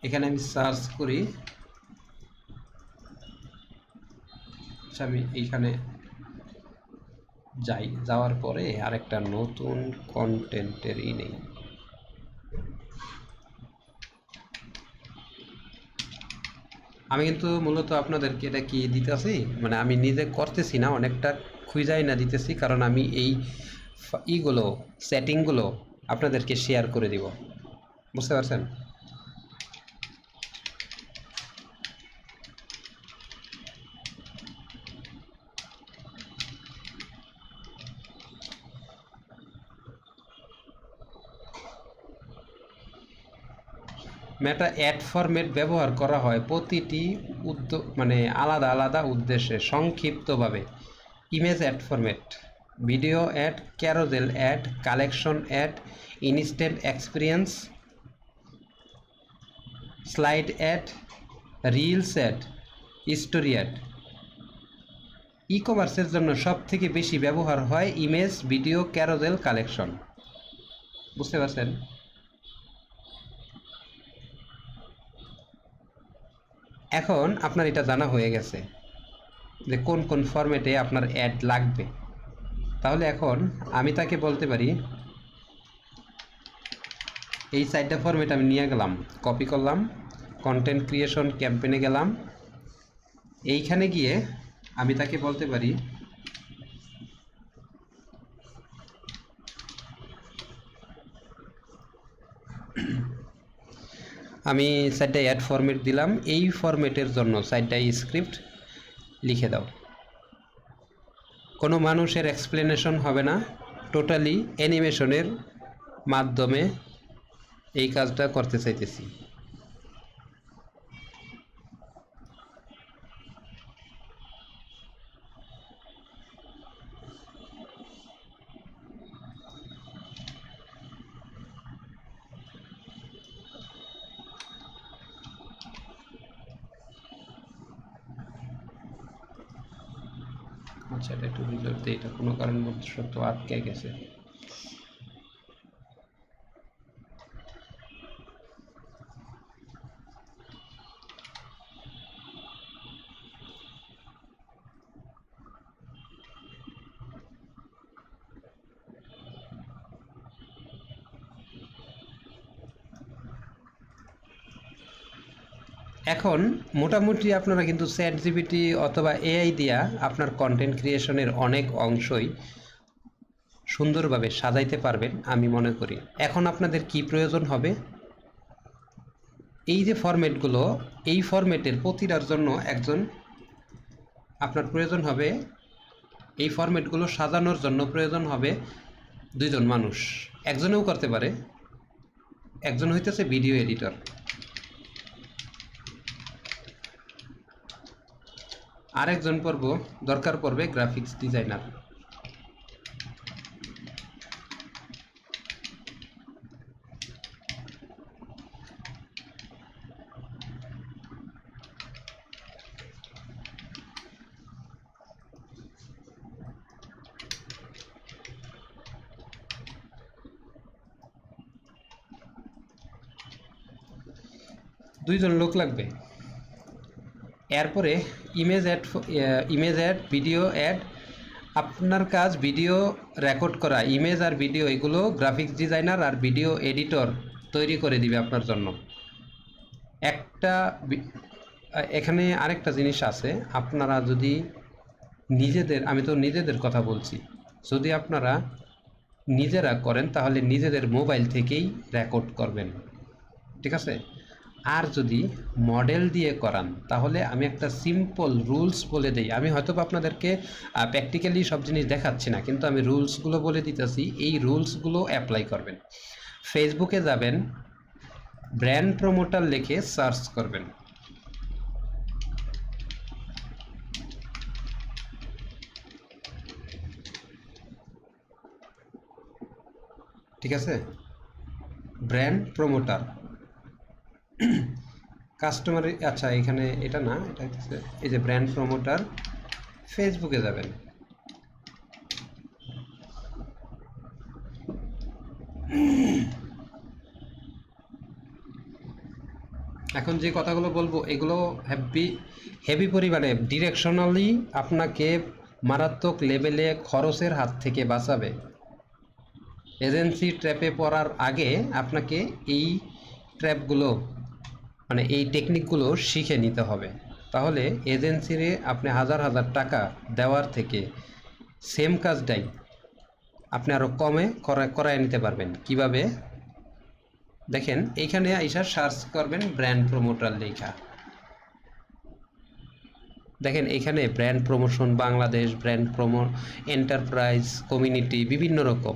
এখানে আমি সার্চ করি, আচ্ছা আমি এইখানে যাই, যাওয়ার পরে আরেকটা নতুন কন্টেন্টেরই নেই, আমি কিন্তু মূলত আপনাদেরকে এটা কি দিতেছি, মানে আমি নিজে করতেছি না, অনেকটা খুঁজাই না দিতেছি, কারণ আমি এই ইগুলো সেটিংগুলো আপনাদেরকে শেয়ার করে দিব। বুঝতে পারছেন? মেটা অ্যাড ফরম্যাট ব্যবহার করা হয় প্রতিটি মানে আলাদা আলাদা উদ্দেশ্যে। সংক্ষিপ্তভাবে, image ad format: video ad, carousel ad, collection ad, instant experience, slide ad, reels ad, story ad. E কমার্সের জন্য সব থেকে বেশি ব্যবহার হয় ইমেজ, ভিডিও, ক্যারোজেল, কালেকশন। বুঝতে পারছেন? এখন আপনার এটা জানা হয়ে গেছে যে কোন কোন ফরম্যাটে আপনার অ্যাড লাগবে। তাহলে এখন আমি তাকে বলতে পারি, এই 4টা ফরম্যাট আমি নিয়ে গেলাম, কপি করলাম, কন্টেন্ট ক্রিয়েশন ক্যাম্পেইনে গেলাম। এইখানে গিয়ে আমি তাকে বলতে পারি আমি 4টা অ্যাড ফরম্যাট দিলাম, এই ফরম্যাটের জন্য 4টা স্ক্রিপ্ট লিখে দাও। কোনো মানুষের এক্সপ্লেনেশন হবে না, টোটালি অ্যানিমেশনের মাধ্যমে এই কাজটা করতে চাইতেছি। আচ্ছা, এটা একটু রিলোড দিই, এটা কোনো কারণবশত আটকে গেছে। এখন মোটামুটি আপনারা কিন্তু চ্যাট জিপিটি অথবা এআই দিয়া আপনার কন্টেন্ট ক্রিয়েশনের অনেক অংশই সুন্দরভাবে সাজাইতে পারবেন আমি মনে করি। এখন আপনাদের কি প্রয়োজন হবে, এই যে ফরম্যাটগুলো, এই ফরম্যাটের প্রতিটার জন্য একজন আপনার প্রয়োজন হবে, এই ফরম্যাটগুলো সাজানোর জন্য প্রয়োজন হবে 2জন মানুষ। একজনেও করতে পারে, একজন হইতেছে ভিডিও এডিটর, আরেকজন দরকার পড়বে গ্রাফিক্স ডিজাইনার। দুইজন লোক লাগবে। এরপরে ইমেজ অ্যাড, ভিডিও অ্যাড। আপনার কাজ ভিডিও রেকর্ড করা, ইমেজ আর ভিডিও এগুলো গ্রাফিক্স ডিজাইনার আর ভিডিও এডিটর তৈরি করে দিবে আপনার জন্য। এখানে আরেকটা জিনিস আছে, আপনারা যদি আমি তো নিজেদের কথা বলছি, যদি আপনারা নিজেরা করেন তাহলে নিজেদের মোবাইল থেকেই রেকর্ড করবেন, ঠিক আছে? আর যদি মডেল দিয়ে করান তাহলে আমি একটা সিম্পল রুলস বলে দিই। আমি হয়তো আপনাদেরকে প্র্যাকটিক্যালি সব জিনিস দেখাচ্ছি না, কিন্তু আমি রুলসগুলো বলে দিতেছি, এই রুলসগুলো অ্যাপ্লাই করবেন। ফেসবুকে যাবেন, ব্র্যান্ড প্রমোটার লিখে সার্চ করবেন, ঠিক আছে? ব্র্যান্ড প্রমোটার কাস্টমার, আচ্ছা এখানে এটা না, এটা হচ্ছে এই যে ব্র্যান্ড প্রমোটার। ফেসবুকে যাবেন, এখন যে কথাগুলো বলবো এগুলো হেভি পরিমাণে ডিরেকশনালি আপনাকে মারাত্মক লেভেলে খরচের হাত থেকে বাঁচাবে। এজেন্সি ট্র্যাপে পড়ার আগে আপনাকে এই ট্র্যাপগুলো, মানে এই টেকনিকগুলো শিখে নিতে হবে। তাহলে এজেন্সিরে আপনি হাজার হাজার টাকা দেওয়ার থেকে সেম কাজটাই আপনি আরও কমে করায় নিতে পারবেন। কিভাবে? দেখেন এইখানে আইসা সার্চ করবেন ব্র্যান্ড প্রমোটার লেখা। দেখেন এখানে brand promotion Bangladesh, brand enterprise, community, বিভিন্ন রকম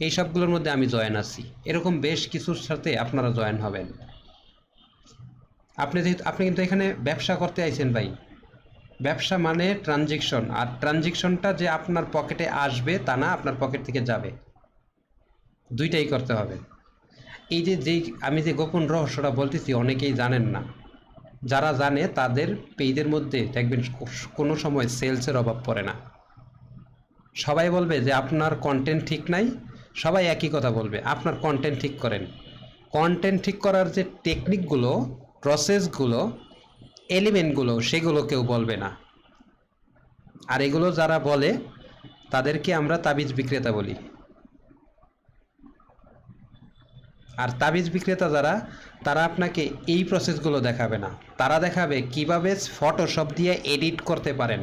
এই সবগুলোর মধ্যে আমি জয়েন আছি। এরকম বেশ কিছুর সাথে আপনারা জয়েন হবেন। আপনি কিন্তু এখানে ব্যবসা করতে আইছেন ভাই। ব্যবসা মানে ট্রানজেকশন, আর ট্রানজেকশনটা যে আপনার পকেটে আসবে তা না, আপনার পকেট থেকে যাবে, দুইটাই করতে হবে। এই যে আমি যে গোপন রহস্যটা বলতেছি অনেকেই জানেন না। যারা জানে তাদের পেজের মধ্যে দেখবেন কোনো সময় সেলসের অভাব পড়ে না। সবাই বলবে যে আপনার কন্টেন্ট ঠিক নাই, সবাই একই কথা বলবে, আপনার কন্টেন্ট ঠিক করেন। কন্টেন্ট ঠিক করার যে টেকনিকগুলো, প্রসেসগুলো, এলিমেন্টগুলো, সেগুলো কেউ বলবে না। আর এগুলো যারা বলে তাদেরকে আমরা তাবিজ বিক্রেতা বলি। আর তাবিজ বিক্রেতা যারা, তারা আপনাকে এই প্রসেসগুলো দেখাবে না, তারা দেখাবে কিভাবে ফটোশপ দিয়ে এডিট করতে পারেন।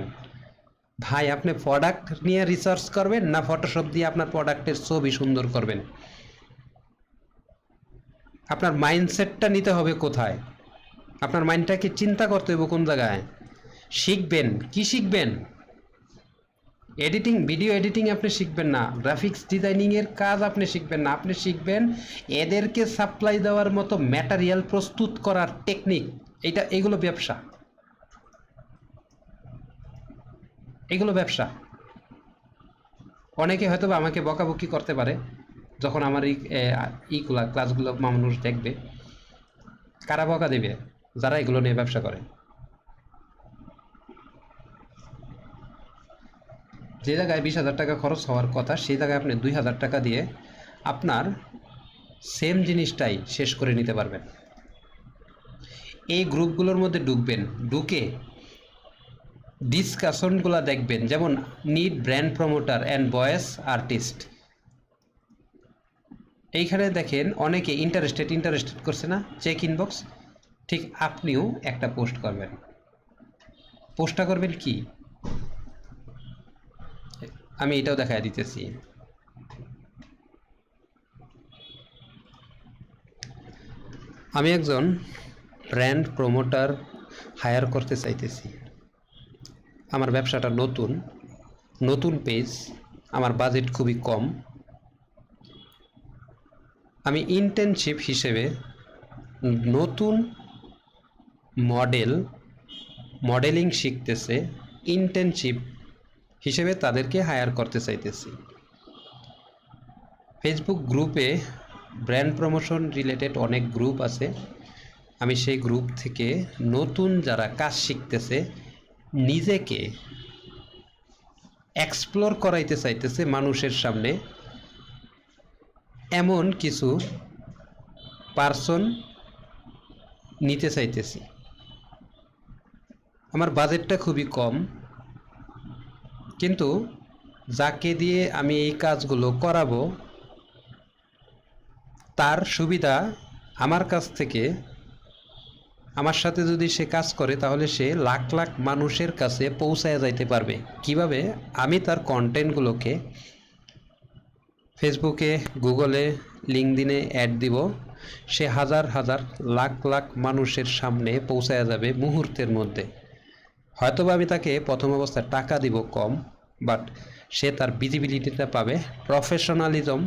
ভাই আপনি প্রোডাক্ট নিয়ে রিসার্চ করবেন না ফটোশপ দিয়ে আপনার প্রোডাক্টের ছবি সুন্দর করবেন? আপনার মাইন্ডসেটটা নিতে হবে কোথায়? আপনার মাইন্ডটাকে চিন্তা করতে হবে কোন জায়গায়? শিখবেন কি? শিখবেন এডিটিং, ভিডিও এডিটিং আপনি শিখবেন না, গ্রাফিক্স ডিজাইনিংয়ের কাজ আপনি শিখবেন না, আপনি শিখবেন এদেরকে সাপ্লাই দেওয়ার মতো ম্যাটেরিয়াল প্রস্তুত করার টেকনিক। এগুলো ব্যবসা, এগুলো ব্যবসা। অনেকে হয়তো আমাকে বকাবকি করতে পারে যখন আমার এইগুলা ক্লাসগুলো মানুষ দেখবে। কারা বকা দেবে? যারা এগুলো নিয়ে ব্যবসা করে। যে জায়গায় 20,000 টাকা খরচ হওয়ার কথা সেই জায়গায় আপনি 2,000 টাকা দিয়ে আপনার সেম জিনিসটাই শেষ করে নিতে পারবেন। এই গ্রুপগুলোর মধ্যে ঢুকবেন, ঢুকে ডিসকাশনগুলো দেখবেন, যেমন need brand promoter and voice artist. এইখানে দেখেন অনেকে ইন্টারেস্টেড করছে না, চেক ইনবক্স। ঠিক আপনিও একটা পোস্ট করবেন। পোস্টটা করবেন কি? আমি এটাও দেখায় দিতেছি। আমি একজন ব্র্যান্ড প্রমোটার হায়ার করতে চাইতেছি। আমার ব্যবসাটা নতুন পেজ, আমার বাজেট খুবই কম। আমি ইন্টার্নশিপ হিসেবে নতুন মডেলিং শিখতেছে, ইন্টার্নশিপ হিসেবে তাদেরকে হায়ার করতে চাইতেছি। ফেসবুক গ্রুপে ব্র্যান্ড প্রমোশন রিলেটেড অনেক গ্রুপ আছে। আমি সেই গ্রুপ থেকে নতুন যারা কাজ শিখতেছে, নিজেকে এক্সপ্লোর করাইতে চাইতেছে মানুষের সামনে, এমন কিছু পার্সন নিতে চাইতেছি। আমার বাজেটটা খুবই কম, কিন্তু যাকে দিয়ে আমি এই কাজগুলো করাবো তার সুবিধা আমার কাছ থেকে, আমার সাথে যদি সে কাজ করে তাহলে সে লাখ লাখ মানুষের কাছে পৌঁছায় যাইতে পারবে। কিভাবে? আমি তার কন্টেন্টগুলোকে ফেসবুকে, গুগলে, লিঙ্কডিনে অ্যাড দিব, সে হাজার হাজার লাখ লাখ মানুষের সামনে পৌঁছায় যাবে মুহূর্তের মধ্যে। হয়তোবা আমি তাকে প্রথম অবস্থায় টাকা দিব কম, বাট সে তার ভিজিবিলিটিটা পাবে, প্রফেশনালিজম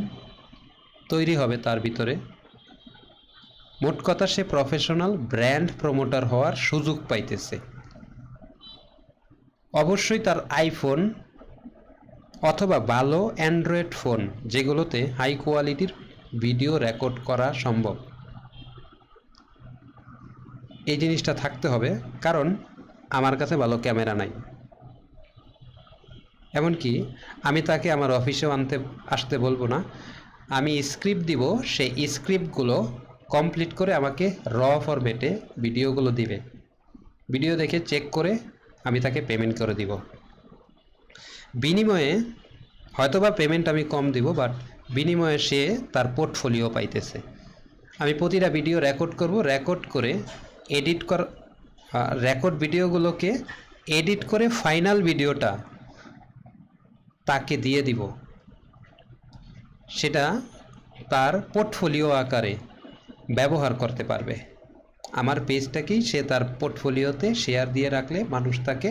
তৈরি হবে তার ভিতরে। মোট কথা সে প্রফেশনাল ব্র্যান্ড প্রমোটার হওয়ার সুযোগ পাইতেছে। অবশ্যই তার আইফোন অথবা ভালো অ্যান্ড্রয়েড ফোন, যেগুলোতে হাই কোয়ালিটির ভিডিও রেকর্ড করা সম্ভব, এই জিনিসটা থাকতে হবে। কারণ আমার কাছে ভালো ক্যামেরা নাই। এমনকি আমি তাকে আমার অফিসেও আসতে বলবো না, আমি স্ক্রিপ্ট দিব, সেই স্ক্রিপ্টগুলো কমপ্লিট করে আমাকে র ফরম্যাটে ভিডিওগুলো দিবে। ভিডিও দেখে চেক করে আমি তাকে পেমেন্ট করে দিব। বিনিময়ে হয়তোবা পেমেন্ট আমি কম দিব, বাট বিনিময়ে সে তার পোর্টফোলিও পাইতেছে। আমি প্রতিটা ভিডিও রেকর্ড করব, রেকর্ড করে এডিট রেকর্ড ভিডিওগুলোকে এডিট করে ফাইনাল ভিডিওটা তাকে দিয়ে দিব, সেটা তার পোর্টফোলিও আকারে ব্যবহার করতে পারবে। আমার পেজটাকেই সে তার পোর্টফোলিওতে শেয়ার দিয়ে রাখলে মানুষ তাকে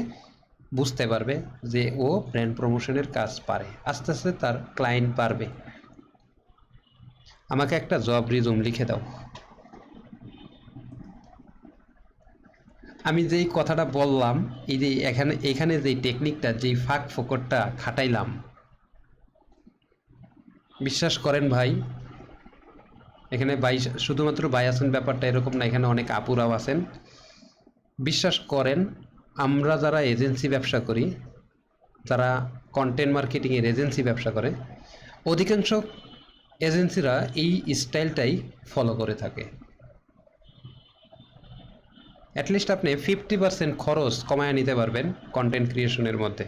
বুঝতে পারবে যে ও ব্র্যান্ড প্রমোশনের কাজ পারে, আস্তে আস্তে তার ক্লায়েন্ট বাড়বে। আমাকে একটা জব রিজুম লিখে দাও। আমি যেই কথাটা বললাম, এই যে এখানে যেই টেকনিকটা, যেই ফাঁক ফোকরটা খাটাইলাম, বিশ্বাস করেন ভাই, এখানে ভাই শুধুমাত্র ভাই আছেন ব্যাপারটা এরকম না, এখানে অনেক আপুরাও আছেন। বিশ্বাস করেন, আমরা যারা এজেন্সি ব্যবসা করি, যারা কন্টেন্ট মার্কেটিংয়ের এজেন্সি ব্যবসা করে, অধিকাংশ এজেন্সিরা এই স্টাইলটাই ফলো করে থাকে। অ্যাটলিস্ট আপনি 50% খরচ কমায় নিতে পারবেন কন্টেন্ট ক্রিয়েশনের মধ্যে।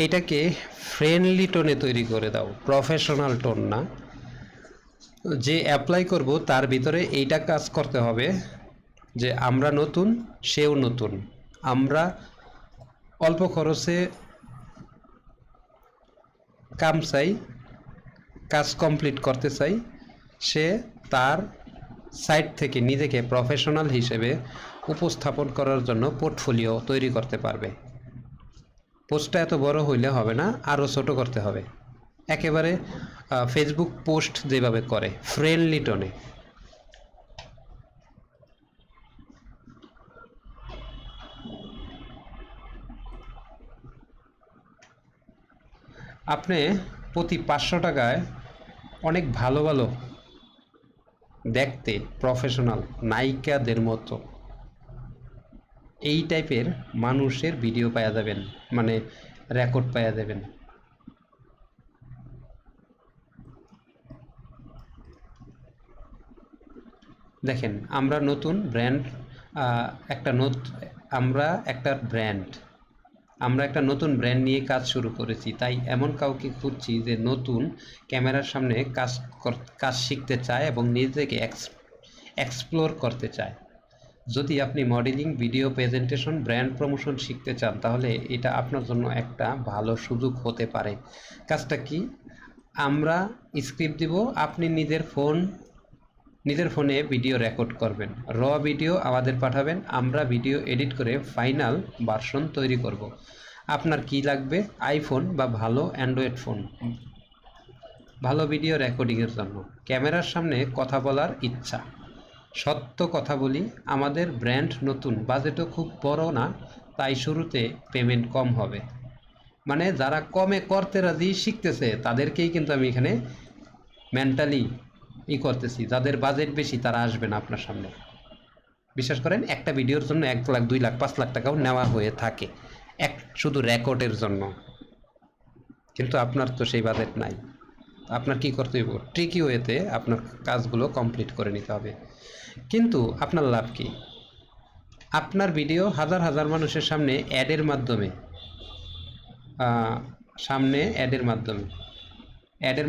এটাকে ফ্রেন্ডলি টোনে তৈরি করে দাও, প্রফেশনাল টোন না। যে অ্যাপ্লাই করব তার ভিতরে এইটা কাজ করতে হবে যে আমরা নতুন, সেও নতুন, আমরা অল্প খরচে কাম চাই, কাজ কমপ্লিট করতে চাই। সে তার সাইড থেকে নিজেকে প্রফেশনাল হিসেবে উপস্থাপন করার জন্য পোর্টফোলিও তৈরি করতে পারবে। পোস্টটা এত বড় হইলে হবে না, আরও ছোট করতে হবে। একেবারে ফেসবুক পোস্ট যেভাবে করে, ফ্রেন্ডলি টোনে। আপনি প্রতি 500 টাকায় অনেক ভালো ভালো দেখতে প্রফেশনাল নায়িকাদের মতো এই টাইপের মানুষের ভিডিও পাওয়া যাবেন, মানে রেকর্ড পাওয়া যাবেন। দেখেন, আমরা নতুন ব্র্যান্ড, আমরা একটা ব্র্যান্ড, আমরা একটা নতুন ব্র্যান্ড নিয়ে কাজ শুরু করেছি, তাই এমন কাউকে খুঁজছি যে নতুন ক্যামেরার সামনে কাজ শিখতে চায় এবং নিজেকে এক্সপ্লোর করতে চায়। যদি আপনি modelling, video presentation, brand promotion শিখতে চান, তাহলে এটা আপনার জন্য একটা ভালো সুযোগ হতে পারে। কাজটা কি? আমরা স্ক্রিপ্ট দিব, আপনি নিজের ফোনে ভিডিও রেকর্ড করবেন, র ভিডিও আমাদের পাঠাবেন, আমরা ভিডিও এডিট করে ফাইনাল ভার্সন তৈরি করব। আপনার কি লাগবে? আইফোন বা ভালো অ্যান্ড্রয়েড ফোন, ভালো ভিডিও রেকর্ডিংয়ের জন্য। ক্যামেরার সামনে কথা বলার ইচ্ছা। সত্য কথা বলি, আমাদের ব্র্যান্ড নতুন, বাজেটও খুব বড় না, তাই শুরুতে পেমেন্ট কম হবে। মানে যারা কমে করতে রাজি, শিখতেছে, তাদেরকেই কিন্তু আমি এখানে মেন্টালি করতেছি। যাদের বাজেট বেশি তারা আসবে না আপনার সামনে। বিশ্বাস করেন, একটা ভিডিওর জন্য 1 লাখ, 2 লাখ, 5 লাখ টাকাও নেওয়া হয়ে থাকে শুধু রেকর্ডের জন্য। কিন্তু আপনার তো সেই বাজেট নাই। আপনার কি করতে হবে? ট্রিকি ওয়েতে আপনার কাজগুলো কমপ্লিট করে নিতে হবে। কিন্তু আপনার লাভ কি? আপনার ভিডিও হাজার হাজার মানুষের সামনে অ্যাডের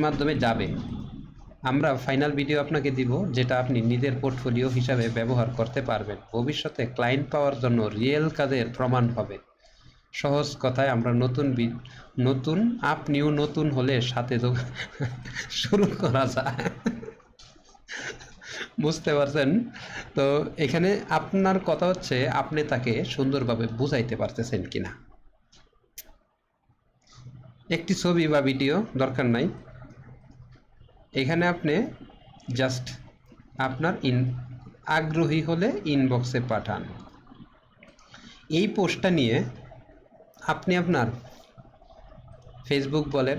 মাধ্যমে যাবে। আমরা ফাইনাল ভিডিও আপনাকে দিব, যেটা আপনি নিজের পোর্টফোলিও হিসাবে ব্যবহার করতে পারবেন। ভবিষ্যতে ক্লায়েন্ট পাওয়ার জন্য রিয়েল কাজের প্রমাণ হবে। সহজ কথায়, আমরা আপনিও নতুন হলে সাথে শুরু করা যায়। বুঝতে পারছেন? তো এখানে আপনার কথা হচ্ছে আপনি তাকে সুন্দরভাবে বুঝাইতে পারতেছেন কিনা। একটি ছবি বা ভিডিও দরকার নাই, এখানে আপনি জাস্ট আপনার আগ্রহী হলে ইনবক্সে পাঠান। এই পোস্টটা নিয়ে আপনি আপনার ফেসবুক বলেন,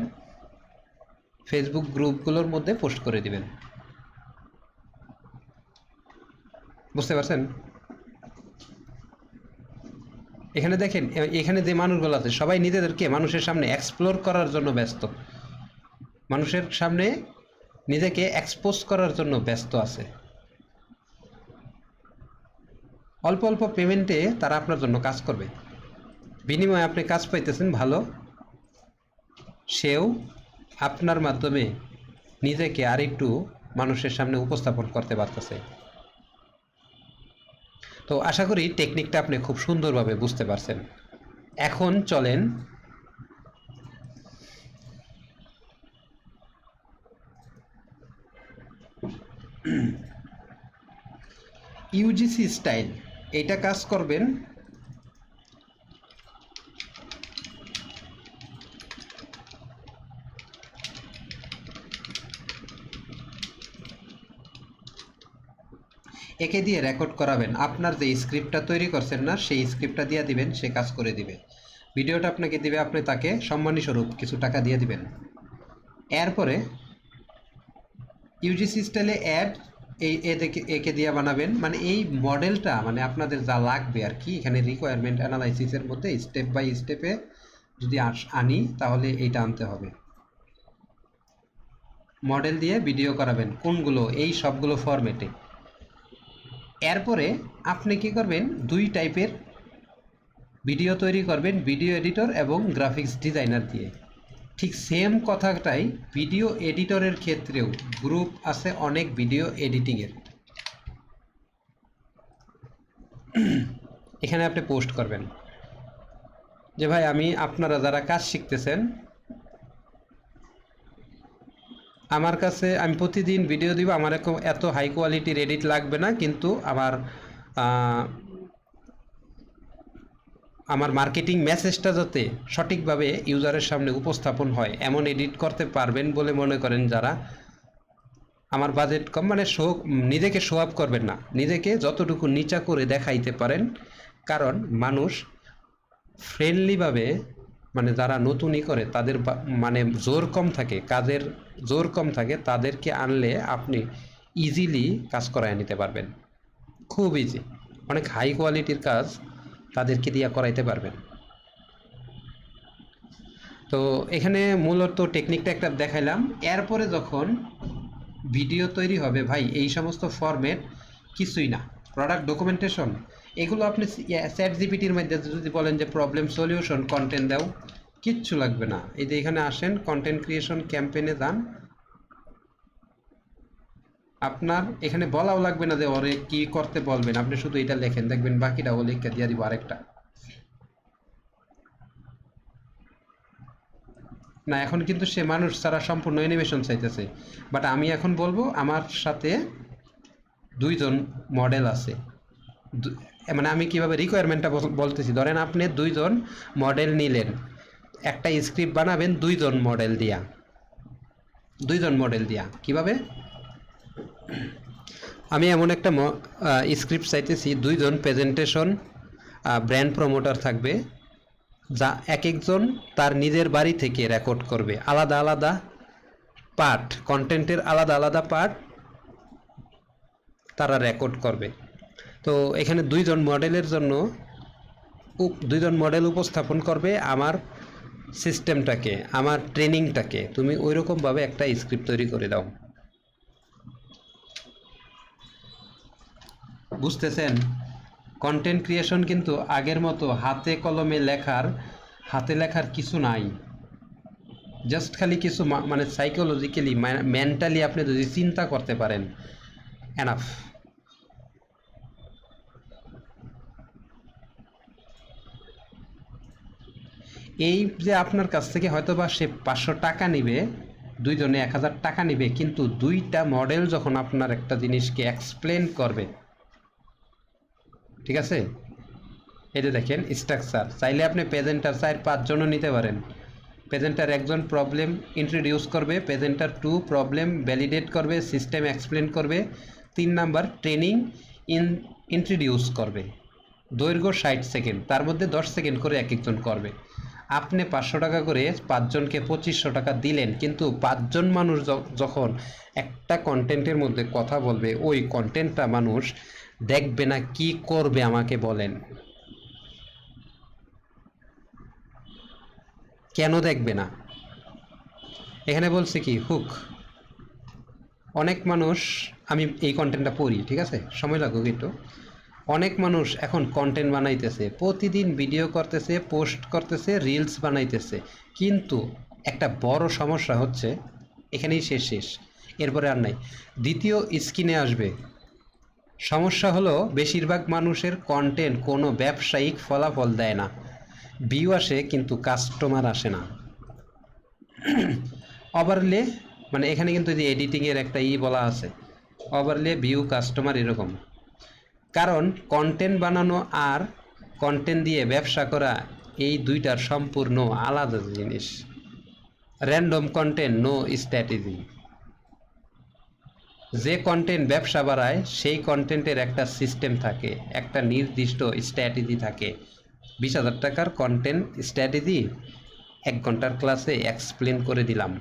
ফেসবুক গ্রুপগুলোর মধ্যে পোস্ট করে দিবেন। বুঝতে পারছেন? এখানে দেখেন, এখানে যে মানুষগুলো আছে সবাই নিজেদেরকে মানুষের সামনে এক্সপ্লোর করার জন্য ব্যস্ত, মানুষের সামনে নিজেকে এক্সপোজ করার জন্য ব্যস্ত আছে। অল্প অল্প পেমেন্টে তারা আপনার জন্য কাজ করবে, বিনিময়ে আপনি কাজ পাইতেছেন ভালো, সেও আপনার মাধ্যমে নিজেকে আরেকটু মানুষের সামনে উপস্থাপন করতে পারতেছে। তো আশা করি টেকনিকটা আপনি খুব সুন্দরভাবে বুঝতে পারছেন। এখন চলেন ইউজিসি স্টাইল, এইটা কাজ করবেন একে দিয়ে রেকর্ড করাবেন। আপনার যে স্ক্রিপ্টটা তৈরি করছেন না, সেই স্ক্রিপ্টটা দিয়ে দিবেন, সে কাজ করে দিবে। ভিডিওটা আপনাকে দিবে, আপনি তাকে সম্মানী স্বরূপ কিছু টাকা দিয়ে দিবেন। এরপরে ইউজিসি স্টাইলে অ্যাড একে দিয়ে বানাবেন, মানে এই মডেলটা মানে আপনাদের যা লাগবে আর কি, এখানে রিকোয়ারমেন্ট অ্যানালাইসিসের মধ্যে স্টেপ বাই স্টেপে যদি আনি তাহলে এইটা আনতে হবে। মডেল দিয়ে ভিডিও করাবেন কোনগুলো, এই সবগুলো ফরম্যাটে। এরপরে আপনি কি করবেন, দুই টাইপের ভিডিও তৈরি করবেন, ভিডিও এডিটর এবং গ্রাফিক্স ডিজাইনার দিয়ে। ঠিক সেম কথাটাই ভিডিও এডিটরের ক্ষেত্রেও গ্রুপ আছে অনেক ভিডিও এডিটিংয়ের, এখানে আপনি পোস্ট করবেন যে ভাই আমি, আপনারা যারা কাজ শিখতেছেন আমার কাছে, আমি প্রতিদিন ভিডিও দিব, আমার এত হাই কোয়ালিটির এডিট লাগবে না, কিন্তু আমার মার্কেটিং মেসেজটা যাতে সঠিকভাবে ইউজারের সামনে উপস্থাপন হয় এমন এডিট করতে পারবেন বলে মনে করেন যারা। আমার বাজেট কম, মানে নিজেকে শো আপ করবেন না, নিজেকে যতটুকু নিচা করে দেখাইতে পারেন, কারণ মানুষ ফ্রেন্ডলিভাবে, মানে যারা নতুনই করে তাদের মানে জোর কম থাকে, কাজের জোর কম থাকে, তাদেরকে আনলে আপনি ইজিলি কাজ করায় নিতে পারবেন, খুব ইজি, অনেক হাই কোয়ালিটির কাজ তাদেরকে দিয়ে করাইতে পারবেন। তো এখানে মূলত টেকনিকটা একটা দেখাইলাম। এরপরে যখন ভিডিও তৈরি হবে ভাই, এই সমস্ত ফরম্যাট কিছুই না, প্রোডাক্ট ডকুমেন্টেশন এগুলো আপনি চ্যাট জিপিটির মধ্যে যদি বলেন যে প্রবলেম সলিউশন কন্টেন্ট দাও, কিচ্ছু লাগবে না। এই যে এখানে আসেন, কন্টেন্ট ক্রিয়েশন ক্যাম্পেইনে যান, আপনার এখানে বলাও লাগবে না যে ওরে কি করতে বলবেন, আপনি শুধু এটা লেখেন, দেখবেন বাকিটা ও লিখে দিয়ে দিব আরেকটা। না, এখন কিন্তু সে মানুষ ছাড়া সম্পূর্ণ অ্যানিমেশন চাইতেছে, বাট আমি এখন বলবো আমার সাথে দুইজন মডেল আছে। মানে আমি কিভাবে রিকোয়ারমেন্টটা বলতেছি, ধরেন আপনি দুইজন মডেল নিলেন, একটা স্ক্রিপ্ট বানাবেন দুইজন মডেল দিয়া কিভাবে, আমি এমন একটা স্ক্রিপ্ট চাইতেছি, দুইজন প্রেজেন্টেশন ব্র্যান্ড প্রমোটার থাকবে, যা এক একজন তার নিজের বাড়ি থেকে রেকর্ড করবে, আলাদা আলাদা পার্ট, কন্টেন্টের আলাদা আলাদা পার্ট তারা রেকর্ড করবে। তো এখানে দুইজন মডেলের জন্য দুইজন মডেল উপস্থাপন করবে আমার সিস্টেমটাকে, আমার ট্রেনিংটাকে। তুমি ওই রকমভাবে একটা স্ক্রিপ্ট তৈরি করে দাও। বুঝতেছেন? কন্টেন্ট ক্রিয়েশন কিন্তু আগের মতো হাতে লেখার কিছু নাই, জাস্ট খালি কিছু মানে সাইকোলজিক্যালি মেন্টালি আপনি যদি চিন্তা করতে পারেন, এনাফ। এই যে আপনার কাছ থেকে হয়তো বা সে 500 টাকা নিবে, দুইজনে 1000 টাকা নিবে, কিন্তু দুইটা মডেল যখন আপনার একটা জিনিসকে এক্সপ্লেন করবে, ঠিক আছে? এই যে দেখেন স্ট্রাকচার, চাইলে আপনি প্রেজেন্টার 4-5 জনও নিতে পারেন, প্রেজেন্টার একজন প্রবলেম ইন্ট্রোডিউস করবে, প্রেজেন্টার 2 প্রবলেম ভ্যালিডেট করবে, সিস্টেম এক্সপ্লেন করবে, 3 নাম্বার ট্রেনিং ইন্ট্রোডিউস করবে। দৈর্ঘ্য 60 সেকেন্ড, তার মধ্যে 10 সেকেন্ড করে এক একজন করবে। আপনি 500 টাকা করে 5 জনকে 2500 টাকা দিলেন, কিন্তু 5 জন মানুষ যখন একটা কন্টেন্টের মধ্যে কথা বলবে, ওই কন্টেন্টটা মানুষ দেখবে না, কি করবে আমাকে বলেন? কেন দেখবে না? এখানে বলছে কি হুক। অনেক মানুষ, আমি এই কন্টেন্টটা পড়ি, ঠিক আছে, সময় লাগুক একটু। অনেক মানুষ এখন কন্টেন্ট বানাইতেছে, প্রতিদিন ভিডিও করতেছে, পোস্ট করতেছে, রিলস বানাইতেছে, কিন্তু একটা বড় সমস্যা হচ্ছে এখানেই শেষ, এরপরে আর নাই। দ্বিতীয় স্ক্রিনে আসবে। সমস্যা হলো বেশিরভাগ মানুষের কন্টেন্ট কোনো ব্যবসায়িক ফলাফল দেয় না। ভিউ আসে কিন্তু কাস্টমার আসে না। ওভারলে, মানে এখানে কিন্তু যে এডিটিংয়ের একটা বলা আছে, ওভারলে ভিউ কাস্টমার এরকম। কারণ কন্টেন্ট বানানো আর কন্টেন্ট দিয়ে ব্যবসা করা এই দুইটার সম্পূর্ণ আলাদা জিনিস। Random content, no strategy. যে কন্টেন্ট ব্যবসা বাড়ায় সেই কন্টেন্টের একটা সিস্টেম থাকে, একটা নির্দিষ্ট স্ট্র্যাটেজি থাকে। 20,000 টাকার কন্টেন্ট স্ট্র্যাটেজি 1 ঘন্টার ক্লাসে এক্সপ্লেন করে দিলাম।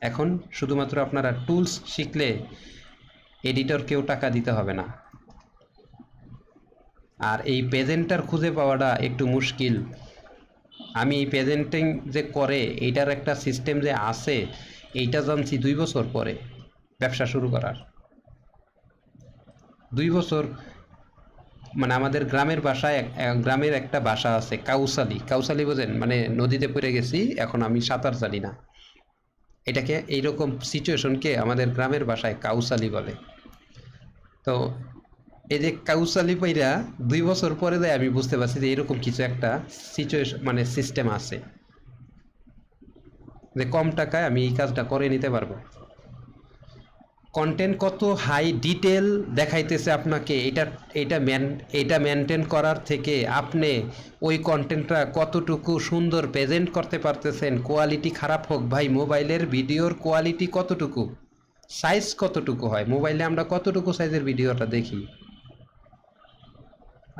এখন শুধুমাত্র আপনারা টুলস শিখলে এডিটরকেও টাকা দিতে হবে না। আর এই প্রেজেন্টার খুঁজে পাওয়াটা একটু মুশকিল। আমি এই প্রেজেন্টিং যে করে এইটার একটা সিস্টেম যে আছে, এইটা জানছি 2 বছর পরে ব্যবসা শুরু করার। 2 বছর, মানে আমাদের গ্রামের ভাষায়, গ্রামের একটা ভাষা আছে কাউসালি। কাউসালি বোঝেন? মানে নদীতে পড়ে গেছি, এখন আমি সাঁতার জানি না। এটাকে, এইরকম সিচুয়েশনকে আমাদের গ্রামের ভাষায় কাউসালি বলে। তো এই যে কাউসালি পাইরা 2 বছর পরে দেয় আমি বুঝতে পারছি যে এরকম কিছু একটা সিচুয়েশন, মানে সিস্টেম আছে, যে কম টাকায় আমি এই কাজটা করে নিতে পারবো। কন্টেন্ট কত হাই ডিটেল দেখাইতেছে আপনাকে, এটা মেনটেন করার থেকে আপনি ওই কন্টেন্টটা কতটুকু সুন্দর প্রেজেন্ট করতে পারতেছেন। কোয়ালিটি খারাপ হোক ভাই, মোবাইলের ভিডিওর কোয়ালিটি কতটুকু, সাইজ কতটুকু হয়, মোবাইলে আমরা কতটুকু সাইজের ভিডিওটা দেখি।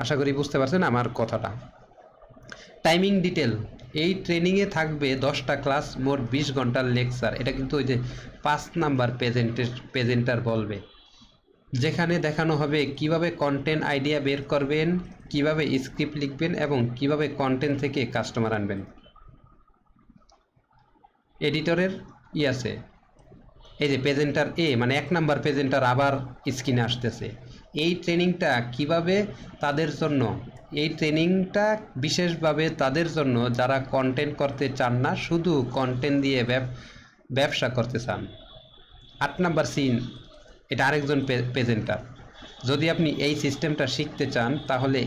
আশা করি বুঝতে পারছেন আমার কথাটা। টাইমিং ডিটেল, এই ট্রেনিংয়ে থাকবে 10টা ক্লাস, মোট 20 ঘন্টার লেকচার। এটা কিন্তু ওই যে 5 নাম্বার প্রেজেন্টার বলবে, যেখানে দেখানো হবে কিভাবে কন্টেন্ট আইডিয়া বের করবেন, কিভাবে স্ক্রিপ্ট লিখবেন এবং কিভাবে কন্টেন্ট থেকে কাস্টমার আনবেন। এডিটরের আছে, এই যে প্রেজেন্টার মানে 1 নাম্বার প্রেজেন্টার আবার স্ক্রিনে আসতেছে। এই ট্রেনিংটা কিভাবে তাদের জন্য, এই ট্রেনিংটা বিশেষভাবে তাদের জন্য যারা কন্টেন্ট করতে চান না, শুধু কন্টেন্ট দিয়ে ব্যবসা করতে চান। 8 নাম্বার সিন, এটা আরেকজন প্রেজেন্টার। যদি আপনি এই সিস্টেমটা শিখতে চান তাহলে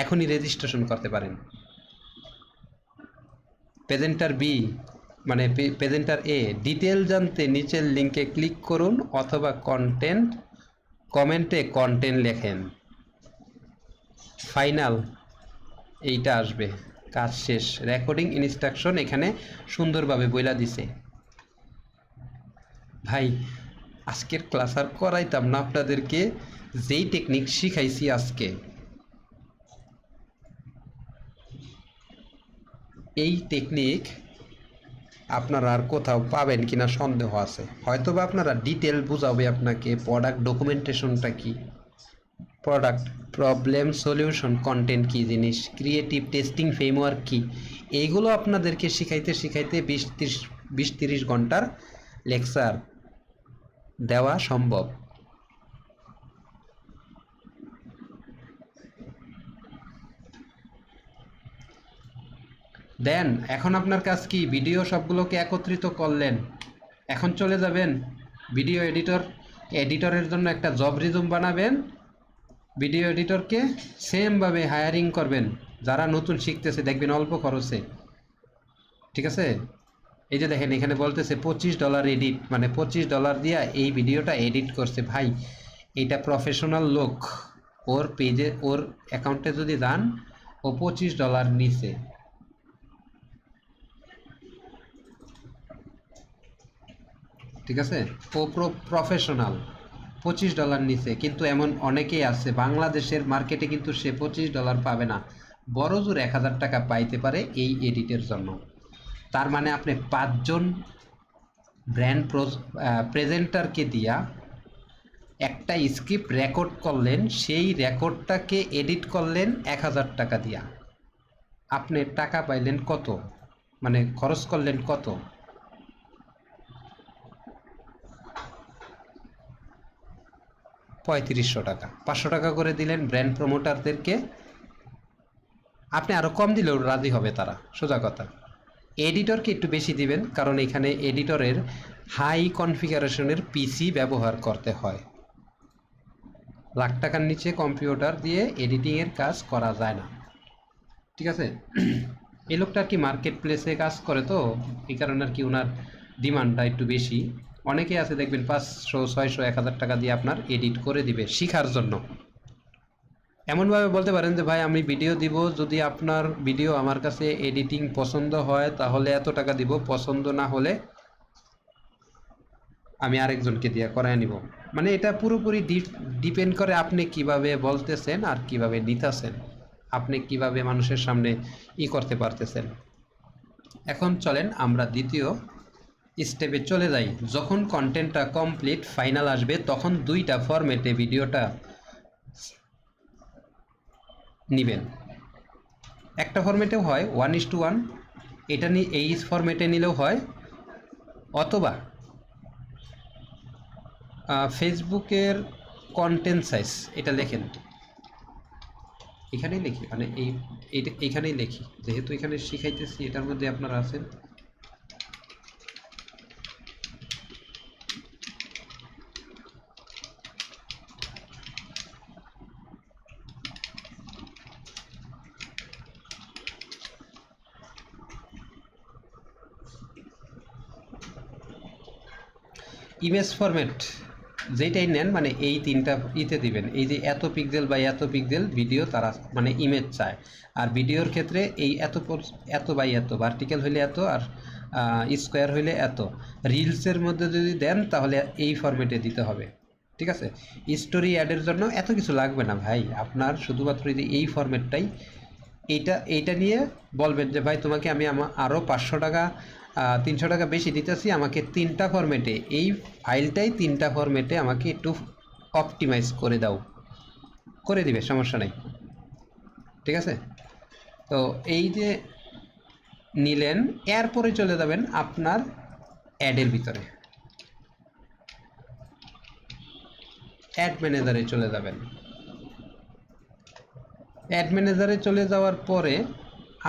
এখনই রেজিস্ট্রেশন করতে পারেন। প্রেজেন্টার বি, মানে প্রেজেন্টার ডিটেল জানতে নিচের লিঙ্কে ক্লিক করুন অথবা কমেন্টে কন্টেন্ট লেখেন। ফাইনাল এইটা আসবে, কাজ শেষ। রেকর্ডিং ইনস্ট্রাকশন এখানে সুন্দরভাবে বইলা দিছে। ভাই আজকের ক্লাস আর করাইতাম না আপনাদেরকে, যেই টেকনিক শিখাইছি আজকে, এই টেকনিক আপনারা আর কোথাও পাবেন কিনা সন্দেহ আছে। হয়তোবা আপনারা ডিটেল বুঝাবে আপনাকে প্রোডাক্ট ডকুমেন্টেশনটা কি, প্রোডাক্ট প্রবলেম সলিউশন, কন্টেন্ট কি জিনিস, ক্রিয়েটিভ টেস্টিং ফ্রেমওয়ার্ক কি, এইগুলো আপনাদেরকে শিখাইতে 20-30 ঘন্টার লেকচার দেওয়া সম্ভব। দেন এখন আপনার কাজ কি? ভিডিও সবগুলোকে একত্রিত করলেন, এখন চলে যাবেন ভিডিও এডিটরের জন্য একটা জব রিজুম বানাবেন। ভিডিও এডিটরকে সেমভাবে হায়ারিং করবেন, যারা নতুন শিখতেছে, দেখবেন অল্প খরচে, ঠিক আছে। এই যে দেখেন এখানে বলতেছে $25 এডিট, মানে $25 দিয়া এই ভিডিওটা এডিট করছে। ভাই এটা প্রফেশনাল লোক, ওর পেজে, ওর অ্যাকাউন্টে যদি যান, ও $25 নিছে। ঠিক আছে, ও প্রফেশনাল $25 নিচে, কিন্তু এমন অনেকেই আছে বাংলাদেশের মার্কেটে, কিন্তু সে $25 পাবে না, বড় জোর 1000 টাকা পাইতে পারে এই এডিটের জন্য। তার মানে আপনি 5 জন ব্র্যান্ড প্রেজেন্টারকে দিয়া একটা স্ক্রিপ্ট রেকর্ড করলেন, সেই রেকর্ডটাকে এডিট করলেন 1000 টাকা দিয়া, আপনি টাকা পাইলেন কত, মানে খরচ করলেন কত? 3500 টাকা। 500 টাকা করে দিলেন ব্র্যান্ড প্রমোটারদেরকে, আপনি আরো কম দিলেও রাজি হবে তারা, সোজা কথা। এডিটরকে একটু বেশি দিবেন, কারণ এখানে এডিটরের হাই কনফিগারেশনের পিসি ব্যবহার করতে হয়। লাখ টাকার নিচে কম্পিউটার দিয়ে এডিটিংয়ের কাজ করা যায় না, ঠিক আছে। এই লোকটা আর কি মার্কেট প্লেসে কাজ করে, তো এই কারণে আর কি ওনার ডিমান্ডটা একটু বেশি। অনেকে আছে দেখবেন 500, 600, 1000 টাকা দিয়ে আপনার এডিট করে দিবে শেখার জন্য। এমনভাবে বলতে পারেন যে ভাই আমি ভিডিও দিব, যদি আপনার ভিডিও আমার কাছে এডিটিং পছন্দ হয় তাহলে এত টাকা দিব, পছন্দ না হলে আমি আরেকজনকে দিয়ে করায় নিব। মানে এটা পুরোপুরি ডিপেন্ড করে আপনি কিভাবে বলতেছেন আর কিভাবে নিতেছেন, আপনি কিভাবে মানুষের সামনে করতে পারতেছেন। এখন চলেন আমরা দ্বিতীয় স্টেপে চলে যাই। যখন কন্টেন্টটা কমপ্লিট ফাইনাল আসবে, তখন 2টা ফরম্যাটে ভিডিওটা নেবেন। একটা ফরম্যাটেও হয় 1:1, এটা নিয়ে এই ফরম্যাটে নিলেও হয়, অথবা ফেসবুকের কন্টেন্ট সাইজ, এটা লেখেন, এখানেই লিখি, মানে এইখানেই লিখি, যেহেতু এখানে শিখাইতেছি এটার মধ্যে আপনারা আছেন। ইমেজ ফরম্যাট যেটাই নেন, মানে এই 3টা দিবেন, এই যে এত পিক্সেল বা এত পিক্সেল ভিডিও তারা মানে ইমেজ চায়। আর ভিডিওর ক্ষেত্রে এই এত বাই এত, ভার্টিক্যাল হইলে এত, আর স্কোয়ার হইলে এত। রিলসের মধ্যে যদি দেন তাহলে এই ফরম্যাটে দিতে হবে, ঠিক আছে। স্টোরি অ্যাডের জন্য এত কিছু লাগবে না ভাই, আপনার শুধুমাত্র এই ফরম্যাটটাই, এইটা নিয়ে বলবেন যে ভাই তোমাকে আমি আরও 500 টাকা 300 টাকা বেশি দিতেছি, আমাকে 3টা ফরম্যাটে, এই ফাইলটাই 3টা ফরম্যাটে আমাকে একটু অপটিমাইজ করে দাও, করে দিবে, সমস্যা নেই, ঠিক আছে। তো এই যে নিলেন, এরপরে চলে যাবেন আপনার অ্যাডের ভিতরে, অ্যাড ম্যানেজারে চলে যাবেন। অ্যাড ম্যানেজারে চলে যাওয়ার পরে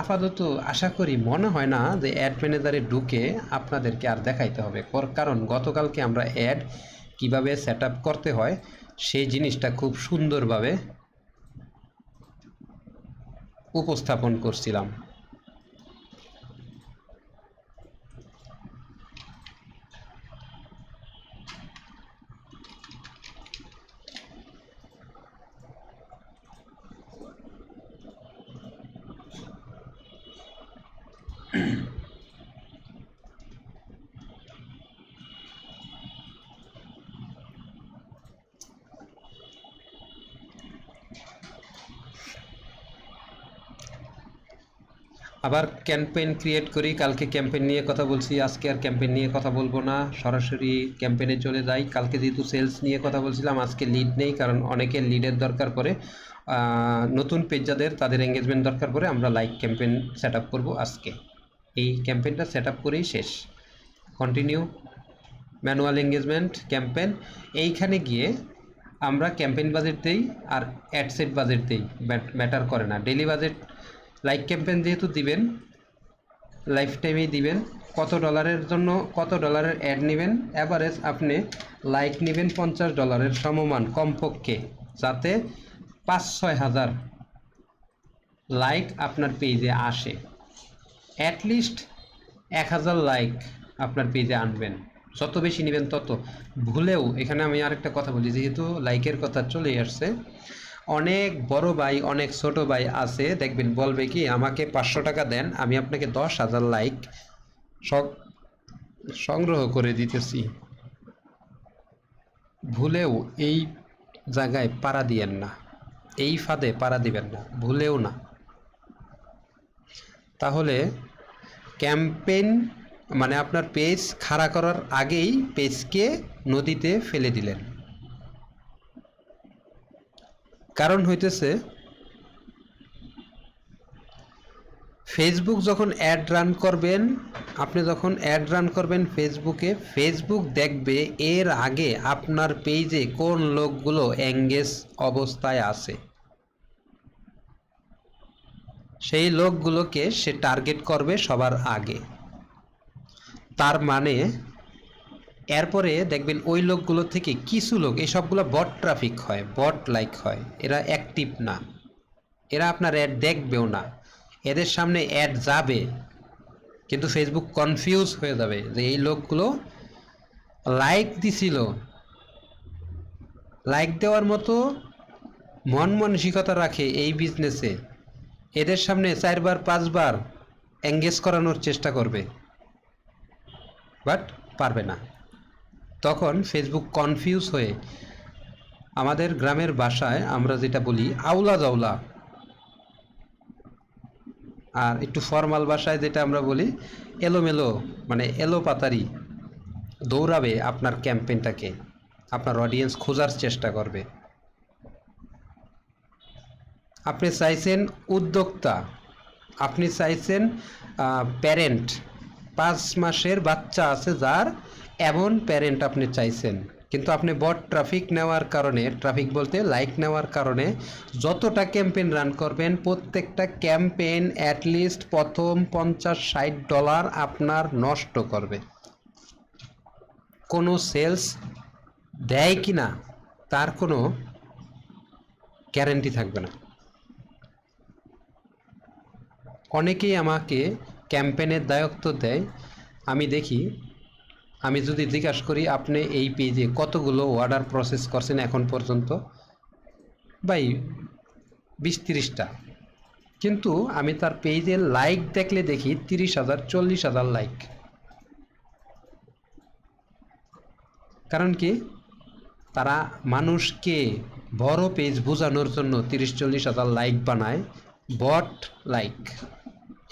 আপাতত আশা করি মনে হয় না যে অ্যাড ম্যানেজারে ঢুকে আপনাদেরকে আর দেখাইতে হবে, কারণ গতকালকে আমরা অ্যাড কিভাবে সেট আপ করতে হয় সেই জিনিসটা খুব সুন্দরভাবে উপস্থাপন করছিলাম। আবার ক্যাম্পেইন ক্রিয়েট করি, কালকে ক্যাম্পেইন নিয়ে কথা বলছি, আজকে আর ক্যাম্পেইন নিয়ে কথা বলবো না, সরাসরি ক্যাম্পেইনে চলে যাই। কালকে যেহেতু সেলস নিয়ে কথা বলছিলাম, আজকে লিড নেই, কারণ অনেকের লিডের দরকার পড়ে, নতুন পেজ যাদের তাদের এঙ্গেজমেন্ট দরকার পড়ে, আমরা লাইক ক্যাম্পেইন সেট আপ করবো আজকে। এই ক্যাম্পেইনটা সেট আপ করেই শেষ, কন্টিনিউ ম্যানুয়াল এঙ্গেজমেন্ট ক্যাম্পেইন। এইখানে গিয়ে আমরা ক্যাম্পেইন বাজেট দেই আর অ্যাডসেট বাজেট দেই, ম্যাটার করে না। ডেলি বাজেট লাইক ক্যাম্পেইন যেহেতু দিবেন, লাইফ টাইমেই দিবেন, কত ডলারের জন্য কত ডলারের অ্যাড নেবেন, অ্যাভারেজ আপনি লাইক নেবেন $50 সমমান কমপক্ষে, যাতে 5-6 হাজার লাইক আপনার পেজে আসে। অ্যাটলিস্ট 1000 লাইক আপনার পেজে আনবেন, যত বেশি নেবেন তত। ভুলেও এখানে আমি আরেকটা কথা বলি, যেহেতু লাইকের কথা চলে আসছে, অনেক বড় ভাই অনেক ছোট ভাই আছে দেখবেন, বলবে কি আমাকে 500 টাকা দেন, আমি আপনাকে 10,000 লাইক সংগ্রহ করে দিতেছি। ভুলেও এই জায়গায় পাড়া দিয়েন না, এই ফাঁদে পাড়া দিবেন না, ভুলেও না। তাহলে ক্যাম্পেইন মানে আপনার পেজ খাড়া করার আগেই পেজকে নদীতে ফেলে দিলেন। কারণ হইতেছে ফেসবুক যখন অ্যাড রান করবেন, আপনি যখন অ্যাড রান করবেন ফেসবুকে, ফেসবুক দেখবে এর আগে আপনার পেজে কোন লোকগুলো এঙ্গেজ অবস্থায় আছে, সেই লোকগুলোকে সে টার্গেট করবে সবার আগে। তার মানে এরপরে দেখবেন ওই লোকগুলো থেকে কিছু লোক, এই সবগুলো বট ট্রাফিক হয়, বট লাইক হয়, এরা অ্যাক্টিভ না, এরা আপনার অ্যাড দেখবেও না। এদের সামনে অ্যাড যাবে কিন্তু ফেসবুক কনফিউজ হয়ে যাবে যে এই লোকগুলো লাইক দিছিল, লাইক দেওয়ার মতো মন মানসিকতা রাখে এই বিজনেসে, এদের সামনে 4বার 5বার এঙ্গেজ করানোর চেষ্টা করবে, বাট পারবে না। তখন ফেসবুক কনফিউজ হয়ে, আমাদের গ্রামের ভাষায় আমরা যেটা বলি আউলা জাউলা, আর একটু ফর্মাল ভাষায় যেটা আমরা বলি এলোমেলো, মানে এলো পাতারি দৌড়াবে আপনার ক্যাম্পেইনটাকে, আপনার অডিয়েন্স খোঁজার চেষ্টা করবে। আপনি চাইছেন উদ্যোক্তা, আপনি চাইছেন প্যারেন্ট, 5 মাসের বাচ্চা আছে যার, এমন প্যারেন্ট আপনি চাইছেন, কিন্তু আপনি বট ট্রাফিক নেওয়ার কারণে, ট্রাফিক বলতে লাইক নেওয়ার কারণে যতটা ক্যাম্পেইন রান করবেন প্রত্যেকটা ক্যাম্পেইন অ্যাটলিস্ট প্রথম $50-60 আপনার নষ্ট করবে। কোনো সেলস দেয় কি না তার কোনো গ্যারান্টি থাকবে না। অনেকেই আমাকে ক্যাম্পেইনের দায়িত্ব দেয়, আমি দেখি, আমি যদি জিজ্ঞাসা করি আপনি এই পেজে কতগুলো অর্ডার প্রসেস করছেন এখন পর্যন্ত, ভাই 20-30টা, কিন্তু আমি তার পেজে লাইক দেখলে দেখি 30,000 40,000 লাইক। কারণ কি, তারা মানুষকে বড় পেজ বোঝানোর জন্য 30-40,000 লাইক বানায়, বট লাইক,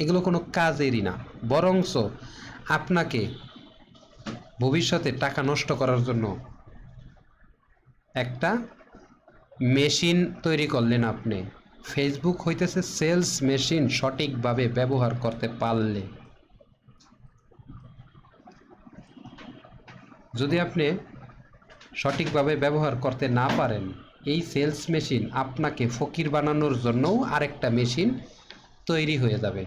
এগুলো কোনো কাজেরই না, বরংস আপনাকে ভবিষ্যতে টাকা নষ্ট করার জন্য একটা মেশিন তৈরি করলেন আপনি। ফেসবুক হইতেছে সেলস মেশিন, সঠিকভাবে ব্যবহার করতে পারলে। যদি আপনি সঠিকভাবে ব্যবহার করতে না পারেন, এই সেলস মেশিন আপনাকে ফকির বানানোর জন্যও আরেকটা মেশিন তৈরি হয়ে যাবে।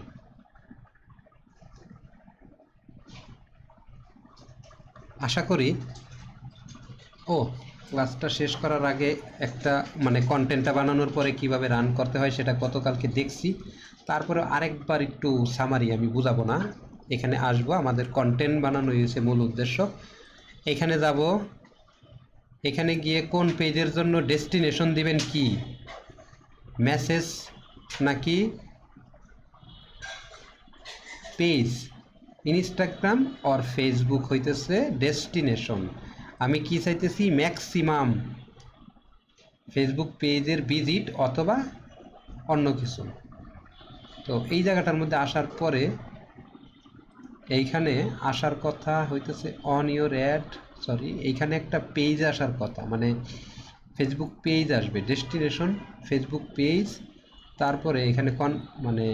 আশা করি ক্লাসটা শেষ করার আগে একটা মানে কন্টেন্টটা বানানোর পরে কিভাবে রান করতে হয় সেটা গতকালকে দেখছি, তারপরে আরেকবার একটু সামারি আমি বুঝাবো না, এখানে আসবো, আমাদের কন্টেন্ট বানানো হয়েছে মূল উদ্দেশ্য। এখানে যাব, এখানে গিয়ে কোন পেজের জন্য ডেস্টিনেশন দিবেন, কি মেসেজ নাকি পেজ, ইনস্টাগ্রাম আর ফেসবুক হইতেছে ডেস্টিনেশন। আমি কি চাইতেছি, ম্যাক্সিমাম ফেসবুক পেজের ভিজিট অথবা অন্য কিছু। তো এই জায়গাটার মধ্যে আসার পরে এইখানে আসার কথা হইতেছে অন ইওর অ্যাড, সরি এইখানে একটা পেজ আসার কথা, মানে ফেসবুক পেজ আসবে, ডেস্টিনেশন ফেসবুক পেজ, তারপরে এখানে মানে